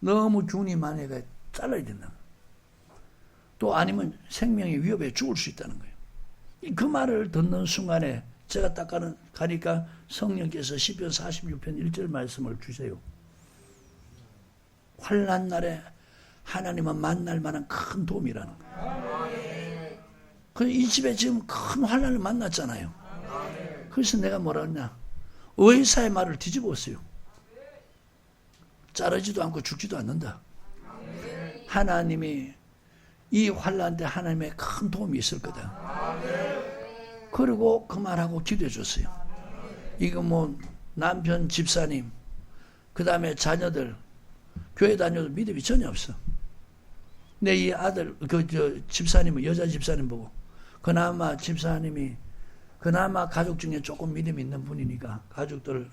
너무 중이 많으니까 잘라야 된다. 또 아니면 생명의 위협에 죽을 수 있다는 거예요. 그 말을 듣는 순간에 제가 딱 가니까 성령께서 시편 46편 1절 말씀을 주세요. 환난 날에 하나님은 만날 만한 큰 도움이라는 거예요. 이 집에 지금 큰 환난을 만났잖아요. 그래서 내가 뭐라 했냐? 의사의 말을 뒤집었어요. 자르지도 않고 죽지도 않는다. 하나님이 이 환난 때 하나님의 큰 도움이 있을 거다. 그리고 그 말하고 기도해 줬어요. 이거 뭐 남편, 집사님, 그 다음에 자녀들, 교회 다녀도 믿음이 전혀 없어. 내 이 아들, 집사님은, 여자 집사님 보고, 그나마 집사님이, 그나마 가족 중에 조금 믿음이 있는 분이니까 가족들을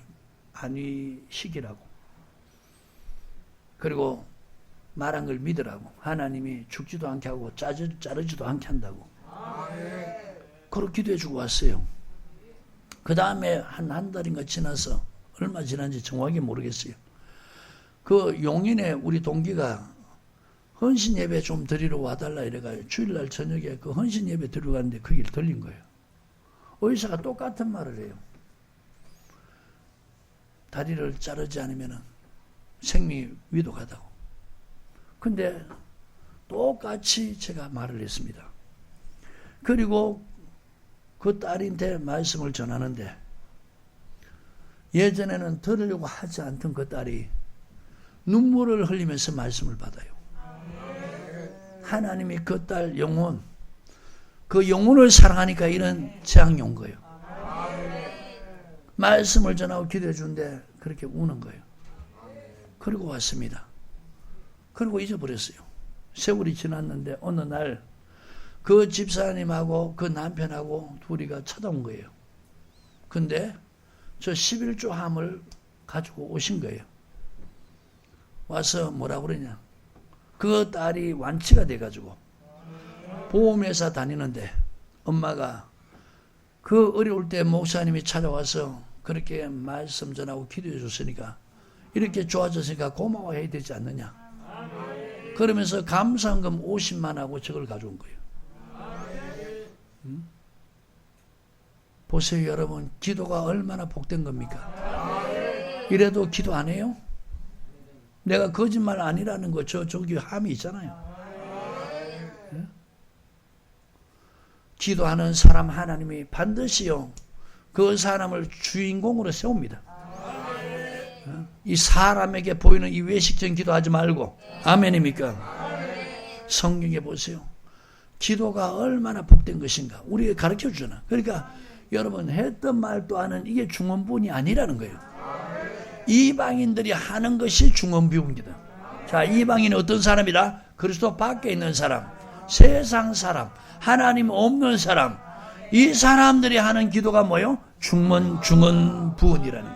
안위시키라고. 그리고 말한 걸 믿으라고. 하나님이 죽지도 않게 하고 자르지도 않게 한다고. 그렇게 기도해 주고 왔어요. 그 다음에 한 달인가 지나서, 얼마 지난지 정확히 모르겠어요. 그 용인에 우리 동기가 헌신 예배 좀 드리러 와달라 이래가지고 주일날 저녁에 그 헌신 예배 드리러 갔는데 그 길 들린 거예요. 의사가 똑같은 말을 해요. 다리를 자르지 않으면 생명이 위독하다고. 근데 똑같이 제가 말을 했습니다. 그리고 그 딸한테 말씀을 전하는데 예전에는 들으려고 하지 않던 그 딸이 눈물을 흘리면서 말씀을 받아요. 하나님이 그 딸 영혼, 그 영혼을 사랑하니까 이런 재앙이 온 거예요. 말씀을 전하고 기도해 주는데 그렇게 우는 거예요. 그리고 왔습니다. 그리고 잊어버렸어요. 세월이 지났는데 어느 날 그 집사님하고 그 남편하고 둘이가 찾아온 거예요. 근데 저 11조 함을 가지고 오신 거예요. 와서 뭐라고 그러냐? 그 딸이 완치가 돼가지고 보험회사 다니는데 엄마가 그 어려울 때 목사님이 찾아와서 그렇게 말씀 전하고 기도해 줬으니까 이렇게 좋아졌으니까 고마워해야 되지 않느냐. 그러면서 감사한금 50만 하고 저걸 가져온 거예요. 보세요 여러분, 기도가 얼마나 복된 겁니까? 이래도 기도 안 해요? 내가 거짓말 아니라는 거 저기 함이 있잖아요. 기도하는 사람 하나님이 반드시요 그 사람을 주인공으로 세웁니다. 이 사람에게 보이는 이 외식적인 기도하지 말고. 아멘입니까? 성경에 보세요. 기도가 얼마나 복된 것인가 우리에게 가르쳐 주잖아. 그러니까 여러분 했던 말도 하는 이게 중언부언이 아니라는 거예요. 이방인들이 하는 것이 중언부언이다. 자, 이방인은 어떤 사람이다? 그리스도 밖에 있는 사람, 세상 사람, 하나님 없는 사람. 이 사람들이 하는 기도가 뭐요? 중언부언이라는.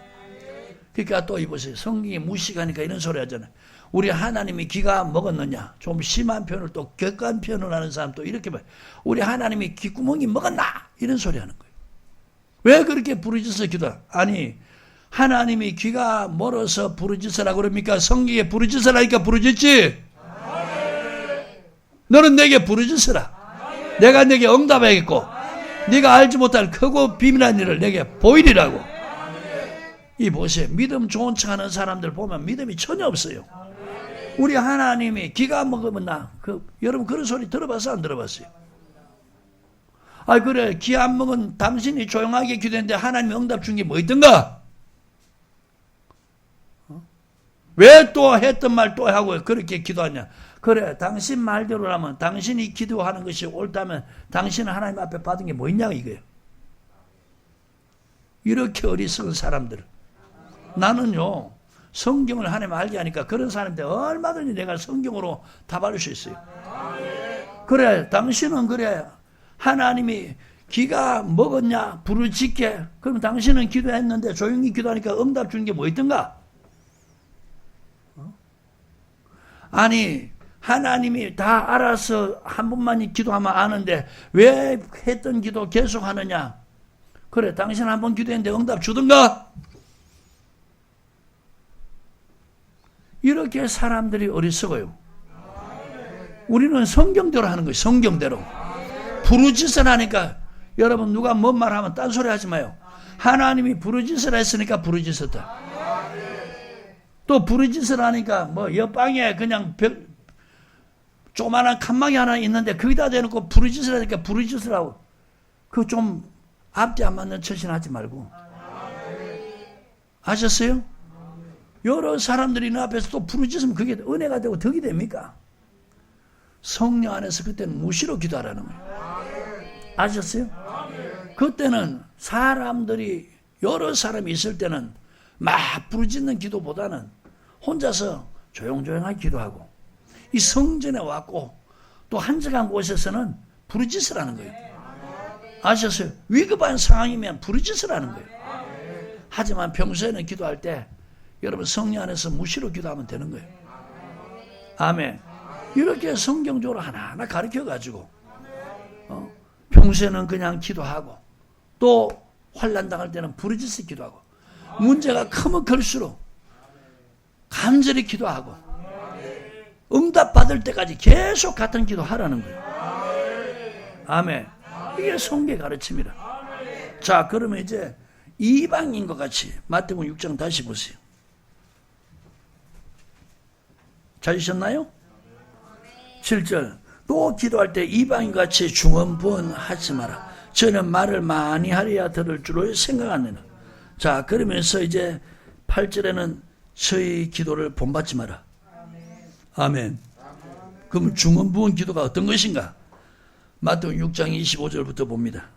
그러니까 또 이보세요. 성경이 무식하니까 이런 소리 하잖아요. 우리 하나님이 귀가 먹었느냐? 좀 심한 표현을 또 격한 표현을 하는 사람 또 이렇게 봐요. 우리 하나님이 귓구멍이 먹었나? 이런 소리 하는 거예요. 왜 그렇게 부르짖어서 기도하? 아니, 하나님이 귀가 멀어서 부르짖으라 그럽니까? 성경에 부르짖으라니까 부르짖지? 너는 내게 부르짖으라. 내가 내게 응답하겠고 네가 알지 못할 크고 비밀한 일을 내게 보이리라고. 이 보세요. 믿음 좋은 척 하는 사람들 보면 믿음이 전혀 없어요. 우리 하나님이 기가 먹으면 여러분 그런 소리 들어봤어요? 안 들어봤어요? 그래. 기 안 먹은 당신이 조용하게 기도했는데 하나님이 응답 준 게 뭐 있던가? 왜 또 했던 말 또 하고 그렇게 기도하냐? 그래. 당신 말대로라면 당신이 기도하는 것이 옳다면 당신은 하나님 앞에 받은 게 뭐 있냐 이거예요. 이렇게 어리석은 사람들. 나는요 성경을 하나님 알게 하니까 그런 사람한테 얼마든지 내가 성경으로 답할 수 있어요. 그래, 당신은 그래. 하나님이 기가 먹었냐? 부르짖게. 그럼 당신은 기도했는데 조용히 기도하니까 응답 주는 게 뭐 있던가? 아니, 하나님이 다 알아서 한 번만 기도하면 아는데 왜 했던 기도 계속 하느냐? 그래, 당신 한 번 기도했는데 응답 주던가? 이렇게 사람들이 어리석어요. 우리는 성경대로 하는 거예요. 성경대로. 부르짖을 하니까 여러분 누가 뭔 말하면 딴소리 하지 마요. 하나님이 부르짖을 했으니까 부르짖었다. 또 부르짖을 하니까 뭐 옆방에 그냥 조그마한 칸막이 하나 있는데 거기다 대놓고 부르짖을 하니까 부르짖을 하고 그 좀 앞뒤 안 맞는 처신 하지 말고. 아셨어요? 여러 사람들이 있는 앞에서 또 부르짖으면 그게 은혜가 되고 덕이 됩니까? 성령 안에서 그때는 무시로 기도하라는 거예요. 아셨어요? 그때는 사람들이 여러 사람이 있을 때는 막 부르짖는 기도보다는 혼자서 조용조용하게 기도하고 이 성전에 왔고 또 한적한 곳에서는 부르짖을 하는 거예요. 아셨어요? 위급한 상황이면 부르짖을 하는 거예요. 하지만 평소에는 기도할 때 여러분 성령 안에서 무시로 기도하면 되는 거예요. 아멘. 이렇게 성경적으로 하나하나 가르쳐가지고 평소에는 그냥 기도하고 또 환난 당할 때는 부르짖어 기도하고 문제가 크면 클수록 간절히 기도하고 응답받을 때까지 계속 같은 기도하라는 거예요. 아멘. 이게 성경의 가르침이라. 자, 그러면 이제 이방인과 같이 마태복음 6장 다시 보세요. 찾으셨나요? 7절. 또 기도할 때 이방인같이 중언부언하지 마라. 저는 말을 많이 하려야 들을 줄을 생각하느냐. 자, 그러면서 이제 8절에는 저희 기도를 본받지 마라. 아멘. 그럼 중언부언 기도가 어떤 것인가? 마태복음 6장 25절부터 봅니다.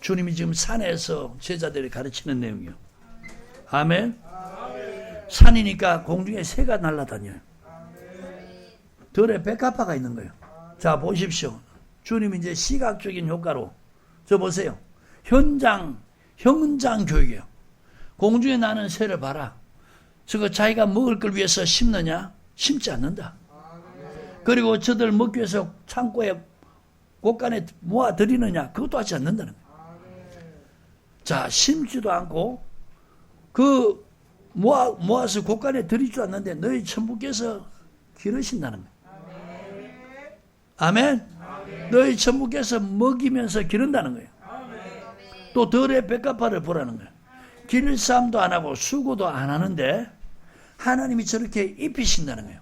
주님이 지금 산에서 제자들이 가르치는 내용이요. 아멘. 산이니까 공중에 새가 날아다녀요. 들에 백합화가 있는 거예요. 자, 보십시오. 주님이 이제 시각적인 효과로 저 보세요. 현장 교육이에요. 공중에 나는 새를 봐라. 저거 자기가 먹을 걸 위해서 심느냐? 심지 않는다. 그리고 저들 먹기 위해서 창고에 곳간에 모아드리느냐? 그것도 하지 않는다는 거예요. 자, 심지도 않고 그 모아서 곳간에 들이지도 않는데 너희 천부께서 기르신다는 거예요. 아멘. 너희 천부께서 먹이면서 기른다는 거예요. 또 들의 백합화를 보라는 거예요. 기를 싸움도 안 하고 수고도 안 하는데 하나님이 저렇게 입히신다는 거예요.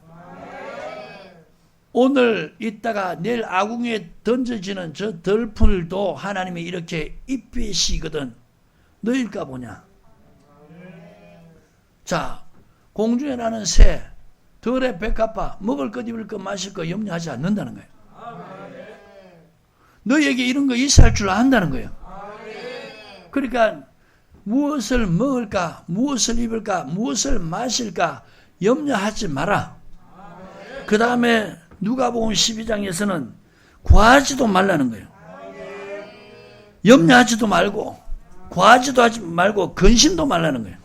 오늘 있다가 내일 아궁이에 던져지는 저 덜풀도 하나님이 이렇게 입히시거든. 너일까 보냐. 자, 공중에 나는 새, 들의 백합화, 먹을 것 입을 것 마실 것 염려하지 않는다는 거예요. 너에게 이런 거 있어야 할 줄 안다는 거예요. 그러니까 무엇을 먹을까, 무엇을 입을까, 무엇을 마실까 염려하지 마라. 그 다음에 누가복음 12장에서는 구하지도 말라는 거예요. 염려하지도 말고 구하지도 하지 말고 근심도 말라는 거예요.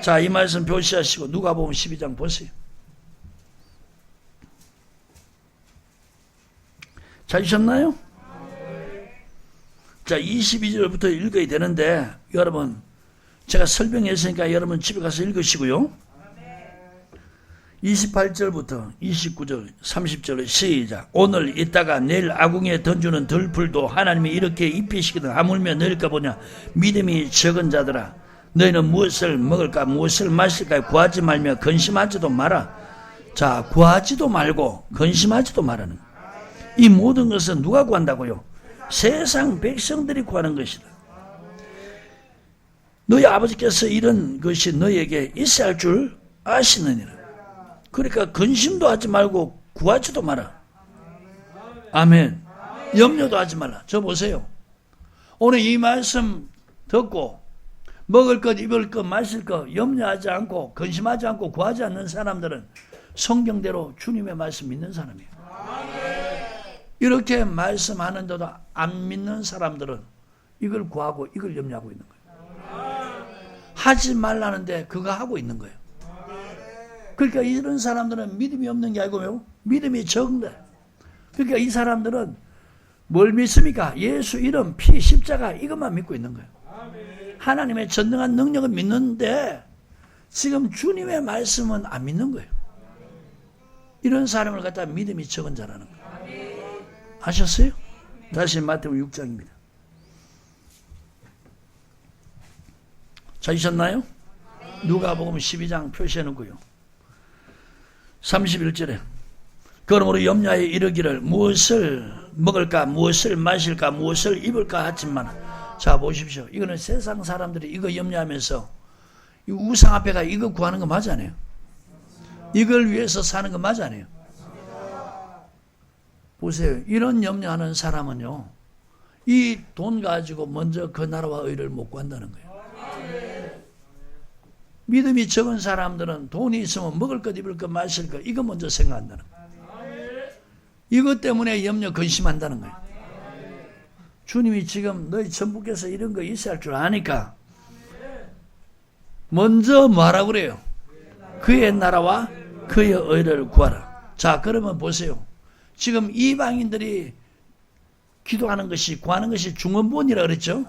자, 이 말씀 표시하시고 누가복음 12장 보세요. 찾으셨나요? 자, 22절부터 읽어야 되는데 여러분 제가 설명했으니까 여러분 집에 가서 읽으시고요. 28절부터 29절 30절 시작. 오늘 있다가 내일 아궁이에 던주는 들풀도 하나님이 이렇게 입히시거든. 하물며 너희일까 보냐. 믿음이 적은 자들아, 너희는 무엇을 먹을까 무엇을 마실까 구하지 말며 근심하지도 마라. 자, 구하지도 말고 근심하지도 말라는 거예요. 이 모든 것은 누가 구한다고요? 세상 백성들이 구하는 것이다. 너희 아버지께서 이런 것이 너희에게 있어야 할 줄 아시느니라. 그러니까 근심도 하지 말고 구하지도 마라. 아멘. 염려도 하지 말라. 저 보세요. 오늘 이 말씀 듣고 먹을 것, 입을 것, 마실 것 염려하지 않고 근심하지 않고 구하지 않는 사람들은 성경대로 주님의 말씀 믿는 사람이에요. 이렇게 말씀하는데도 안 믿는 사람들은 이걸 구하고 이걸 염려하고 있는 거예요. 하지 말라는데 그거 하고 있는 거예요. 그러니까 이런 사람들은 믿음이 없는 게 아니고 믿음이 적은 거예요. 그러니까 이 사람들은 뭘 믿습니까? 예수 이름, 피, 십자가 이것만 믿고 있는 거예요. 하나님의 전능한 능력은 믿는데 지금 주님의 말씀은 안 믿는 거예요. 이런 사람을 갖다 믿음이 적은 자라는 거예요. 아셨어요? 다시 마태복음 6장입니다. 찾으셨나요? 누가복음 12장 표시해 놓고요. 31절에 그러므로 염려에 이르기를 무엇을 먹을까 무엇을 마실까 무엇을 입을까 하지만 자 보십시오. 이거는 세상 사람들이 이거 염려하면서 이 우상 앞에가 이거 구하는 거 맞아요? 이걸 위해서 사는 거 맞아요? 보세요. 이런 염려하는 사람은요, 이 돈 가지고 먼저 그 나라와 의를 못 구한다는 거예요. 믿음이 적은 사람들은 돈이 있으면 먹을 것, 입을 것, 마실 것 이거 먼저 생각한다는 거예요. 이것 때문에 염려, 근심한다는 거예요. 주님이 지금 너희 전부께서 이런 거 있어야 할 줄 아니까 먼저 뭐하라고 그래요? 그의 나라와 그의 의를 구하라. 자, 그러면 보세요. 지금 이방인들이 기도하는 것이, 구하는 것이 중언부언이라 그랬죠?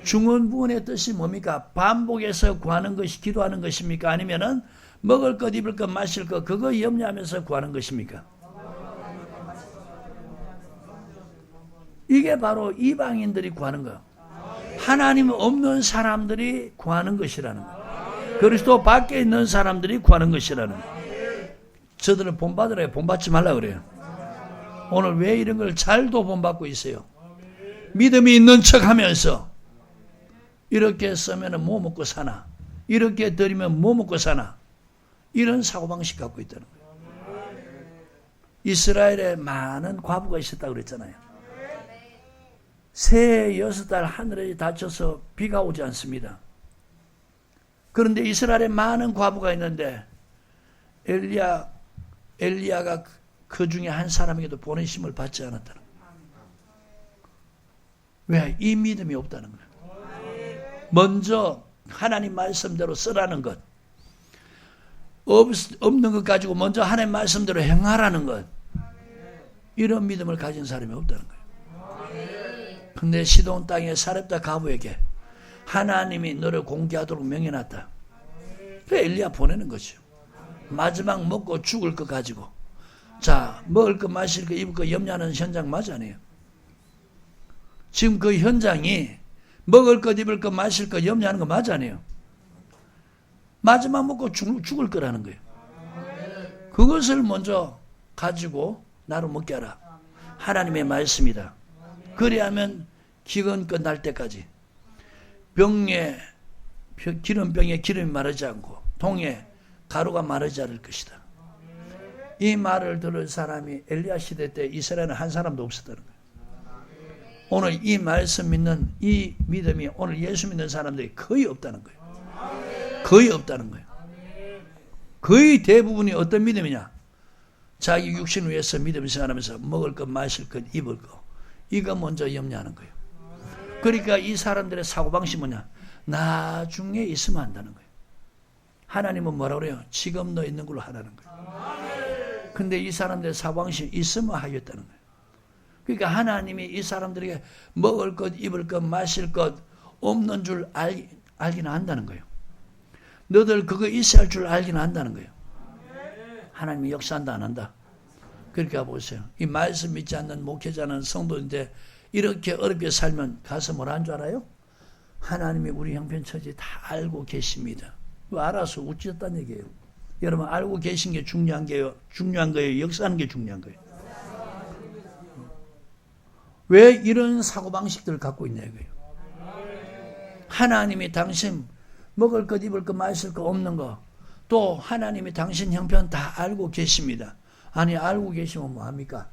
중언부언의 뜻이 뭡니까? 반복해서 구하는 것이, 기도하는 것입니까? 아니면은 먹을 것, 입을 것, 마실 것, 그거 염려하면서 구하는 것입니까? 이게 바로 이방인들이 구하는 거예요. 하나님 없는 사람들이 구하는 것이라는 거예요. 그리스도 밖에 있는 사람들이 구하는 것이라는 거예요. 저들은 본받으래요. 본받지 말라 그래요. 오늘 왜 이런 걸 잘도 본받고 있어요? 믿음이 있는 척 하면서 이렇게 쓰면 뭐 먹고 사나? 이렇게 드리면 뭐 먹고 사나? 이런 사고방식 갖고 있다는 거예요. 이스라엘에 많은 과부가 있었다고 그랬잖아요. 새해 6달 하늘에 닫혀서 비가 오지 않습니다. 그런데 이스라엘에 많은 과부가 있는데 엘리야가 그 중에 한 사람에게도 보내심을 받지 않았다는 거예요. 왜? 이 믿음이 없다는 거예요. 먼저 하나님 말씀대로 쓰라는 것, 없는 것 가지고 먼저 하나님 말씀대로 행하라는 것, 이런 믿음을 가진 사람이 없다는 거예요. 근데 시돈 땅의 사렙다 가부에게 하나님이 너를 공개하도록 명해놨다. 그 엘리야 보내는 거죠. 마지막 먹고 죽을 것 가지고 자, 먹을 거 마실 거 입을 거 염려하는 현장 맞아요. 지금 그 현장이 먹을 것 입을 거 마실 거 염려하는 거 맞아요. 마지막 먹고 죽을 거라는 거예요. 그것을 먼저 가지고 나로 먹게 하라. 하나님의 말씀이다. 그래야면 기근 끝날 때까지 기름병에 기름이 마르지 않고 통에 가루가 마르지 않을 것이다. 이 말을 들을 사람이 엘리야 시대 때 이스라엘은 한 사람도 없었다는 거예요. 오늘 이 말씀 믿는 이 믿음이 오늘 예수 믿는 사람들이 거의 없다는 거예요. 거의 없다는 거예요. 거의 대부분이 어떤 믿음이냐? 자기 육신 위해서 믿음 생활하면서 먹을 것, 마실 것, 입을 것 이거 먼저 염려하는 거예요. 그러니까 이 사람들의 사고방식이 뭐냐? 나중에 있으면 한다는 거예요. 하나님은 뭐라고 그래요? 지금 너 있는 걸로 하라는 거예요. 근데 이 사람들의 사고방식이 있으면 하겠다는 거예요. 그러니까 하나님이 이 사람들에게 먹을 것, 입을 것, 마실 것 없는 줄 알기는 한다는 거예요. 너들 그거 있어야 할 줄 알기는 한다는 거예요. 하나님이 역사한다 안 한다? 그러니까 보세요. 이 말씀 믿지 않는 목회자는 성도인데 이렇게 어렵게 살면 가서 뭐라 한 줄 알아요? 하나님이 우리 형편처지 다 알고 계십니다. 알아서 우찌었다는 얘기예요. 여러분 알고 계신 게 중요한 거예요. 역사하는 게 중요한 거예요. 왜 이런 사고방식들을 갖고 있냐 이거예요. 하나님이 당신 먹을 것, 입을 것, 마실 것 없는 거 또 하나님이 당신 형편 다 알고 계십니다. 아니 알고 계시면 뭐합니까?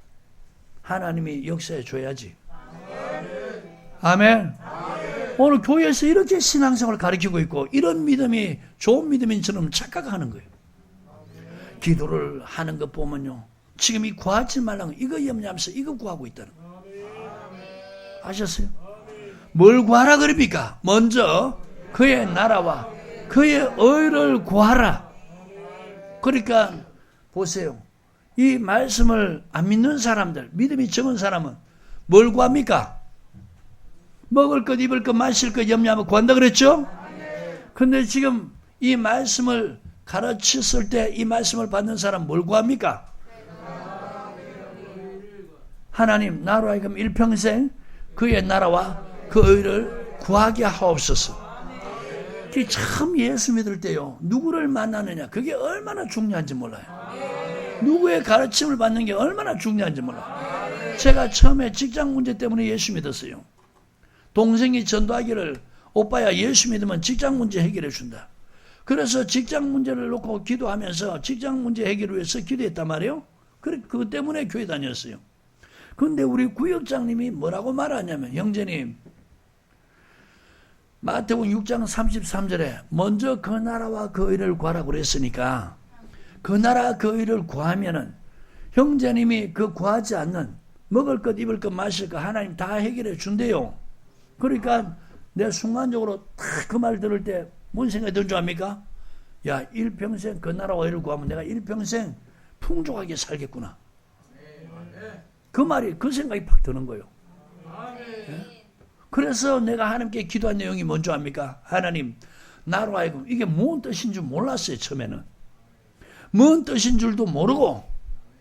하나님이 역사해 줘야지. 아멘. 오늘 교회에서 이렇게 신앙생활을 가르치고 있고 이런 믿음이 좋은 믿음인처럼 착각하는 거예요. 기도를 하는 것 보면요, 지금 이 구하지 말라고 이거 염려하면서 이거 구하고 있다는 거예요. 아셨어요? 뭘 구하라 그럽니까? 먼저 그의 나라와 그의 의를 구하라. 그러니까 보세요, 이 말씀을 안 믿는 사람들, 믿음이 적은 사람은 뭘 구합니까? 먹을 것, 입을 것, 마실 것 염려하면 구한다 그랬죠? 근데 지금 이 말씀을 가르쳤을 때 이 말씀을 받는 사람 뭘 구합니까? 하나님, 나로 하여금 일평생 그의 나라와 그 의를 구하게 하옵소서. 그게 참 예수 믿을 때요, 누구를 만나느냐, 그게 얼마나 중요한지 몰라요. 누구의 가르침을 받는 게 얼마나 중요한지 몰라요. 제가 처음에 직장 문제 때문에 예수 믿었어요. 동생이 전도하기를, 오빠야 예수 믿으면 직장 문제 해결해 준다. 그래서 직장 문제를 놓고 기도하면서 직장 문제 해결을 위해서 기도했단 말이에요. 그것 때문에 교회 다녔어요. 그런데 우리 구역장님이 뭐라고 말하냐면, 형제님, 마태복음 6장 33절에 먼저 그 나라와 그 의를 구하라고 그랬으니까 그 나라 그 의를 구하면은 형제님이 그 구하지 않는 먹을 것, 입을 것, 마실 것 하나님 다 해결해 준대요. 그러니까 내 순간적으로 딱 그 말 들을 때 뭔 생각이 든 줄 압니까? 야, 일평생 그 나라와 의를 구하면 내가 일평생 풍족하게 살겠구나. 그 말이, 그 생각이 팍 드는 거예요. 네? 그래서 내가 하나님께 기도한 내용이 뭔지 압니까? 하나님, 나로 하여금, 이게 뭔 뜻인 줄 몰랐어요, 처음에는. 뭔 뜻인 줄도 모르고,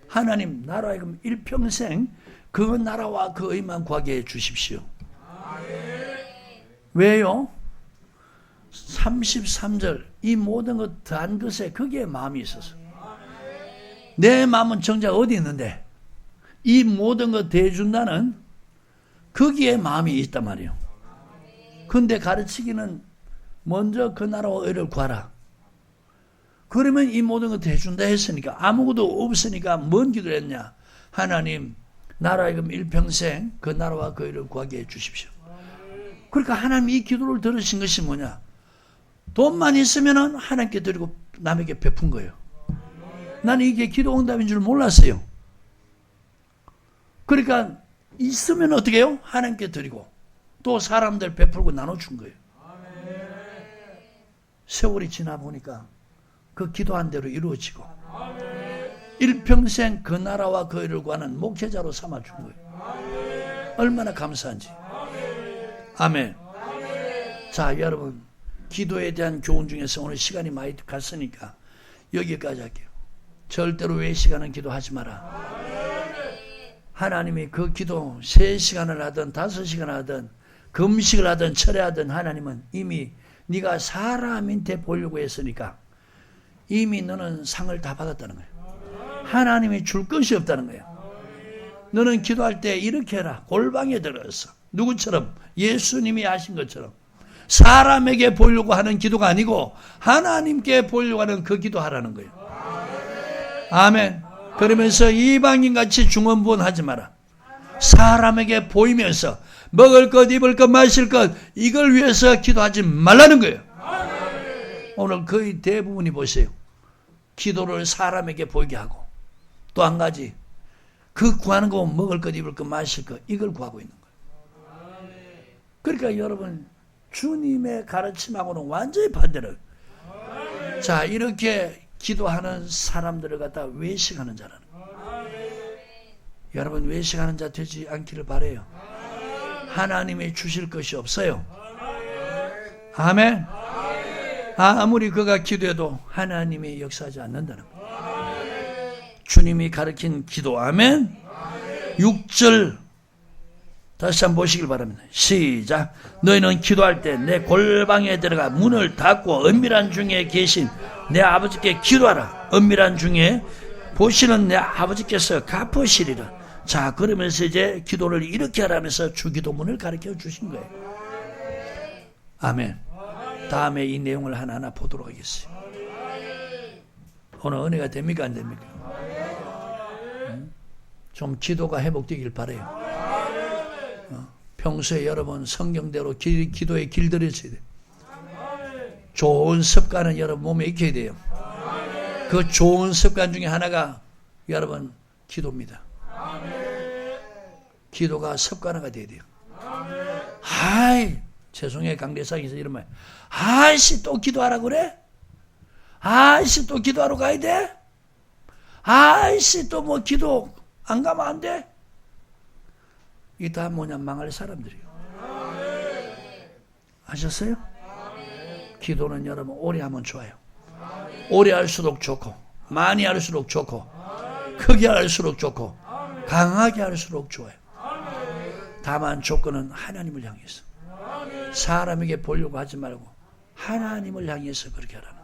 하나님, 나로 하여금 일평생 그 나라와 그 의만 구하게 해 주십시오. 왜요? 33절, 이 모든 것 더한 것에 거기에 마음이 있어서. 내 마음은 정작 어디 있는데, 이 모든 것 대해준다는 거기에 마음이 있단 말이에요. 근데 가르치기는 먼저 그 나라와 의를 구하라. 그러면 이 모든 것 대해준다 했으니까, 아무것도 없으니까 뭔 기도를 했냐? 하나님, 나로 하여금 일평생 그 나라와 그 의를 구하게 해 주십시오. 그러니까 하나님 이 기도를 들으신 것이 뭐냐? 돈만 있으면 하나님께 드리고 남에게 베푼 거예요. 나는 이게 기도 응답인 줄 몰랐어요. 그러니까 있으면 어떻게 해요? 하나님께 드리고 또 사람들 베풀고 나눠준 거예요. 세월이 지나 보니까 그 기도한 대로 이루어지고 일평생 그 나라와 그 의를 구하는 목회자로 삼아준 거예요. 얼마나 감사한지. 아멘. 자, 여러분, 기도에 대한 교훈 중에서 오늘 시간이 많이 갔으니까 여기까지 할게요. 절대로 외식하는 기도하지 마라. 하나님이 그 기도 3시간을 하든 5시간을 하든 금식을 하든 철회하든 하나님은 이미 네가 사람한테 보려고 했으니까 이미 너는 상을 다 받았다는 거예요. 하나님이 줄 것이 없다는 거예요. 너는 기도할 때 이렇게 해라. 골방에 들어서 누구처럼? 예수님이 하신 것처럼 사람에게 보려고 하는 기도가 아니고 하나님께 보려고 하는 그 기도하라는 거예요. 아멘. 그러면서 이방인같이 중언부언하지 마라. 사람에게 보이면서 먹을 것, 입을 것, 마실 것 이걸 위해서 기도하지 말라는 거예요. 오늘 거의 대부분이 보세요. 기도를 사람에게 보이게 하고 또 한 가지 그 구하는 거 먹을 것, 입을 것, 마실 것 이걸 구하고 있는 거예요. 그러니까 여러분 주님의 가르침하고는 완전히 반대로. 자, 이렇게 기도하는 사람들을 갖다 외식하는 자라는 거예요. 여러분 외식하는 자 되지 않기를 바라요. 하나님이 주실 것이 없어요. 아멘. 아무리 그가 기도해도 하나님이 역사하지 않는다는 거예요. 주님이 가르친 기도. 아멘. 6절 다시 한번 보시길 바랍니다. 시작. 너희는 기도할 때 내 골방에 들어가 문을 닫고 은밀한 중에 계신 내 아버지께 기도하라. 은밀한 중에 보시는 내 아버지께서 갚으시리라. 자, 그러면서 이제 기도를 이렇게 하라면서 주기도문을 가르쳐 주신 거예요. 아멘. 다음에 이 내용을 하나하나 보도록 하겠어요. 오늘 은혜가 됩니까 안 됩니까? 좀 기도가 회복되길 바라요. 평소에 여러분 성경대로 기도에 길들여져야 돼요. 좋은 습관은 여러분 몸에 익혀야 돼요. 그 좋은 습관 중에 하나가 여러분 기도입니다. 기도가 습관화가 돼야 돼요. 아이, 죄송해요. 강대상에서 이런 말. 아이씨, 또 기도하라 그래? 아이씨, 또 기도하러 가야 돼? 아이씨, 또 뭐 기도 안 가면 안 돼? 이 다 뭐냐, 망할 사람들이에요. 아셨어요? 기도는 여러분 오래 하면 좋아요. 오래 할수록 좋고, 많이 할수록 좋고, 크게 할수록 좋고, 강하게 할수록 좋아요. 다만 조건은 하나님을 향해서. 사람에게 보려고 하지 말고 하나님을 향해서 그렇게 하라는.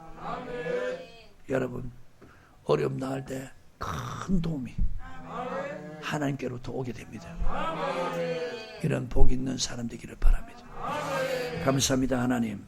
여러분 어려움 당할 때 큰 도움이 하나님께로부터 오게 됩니다. 이런 복 있는 사람 되기를 바랍니다. 감사합니다 하나님.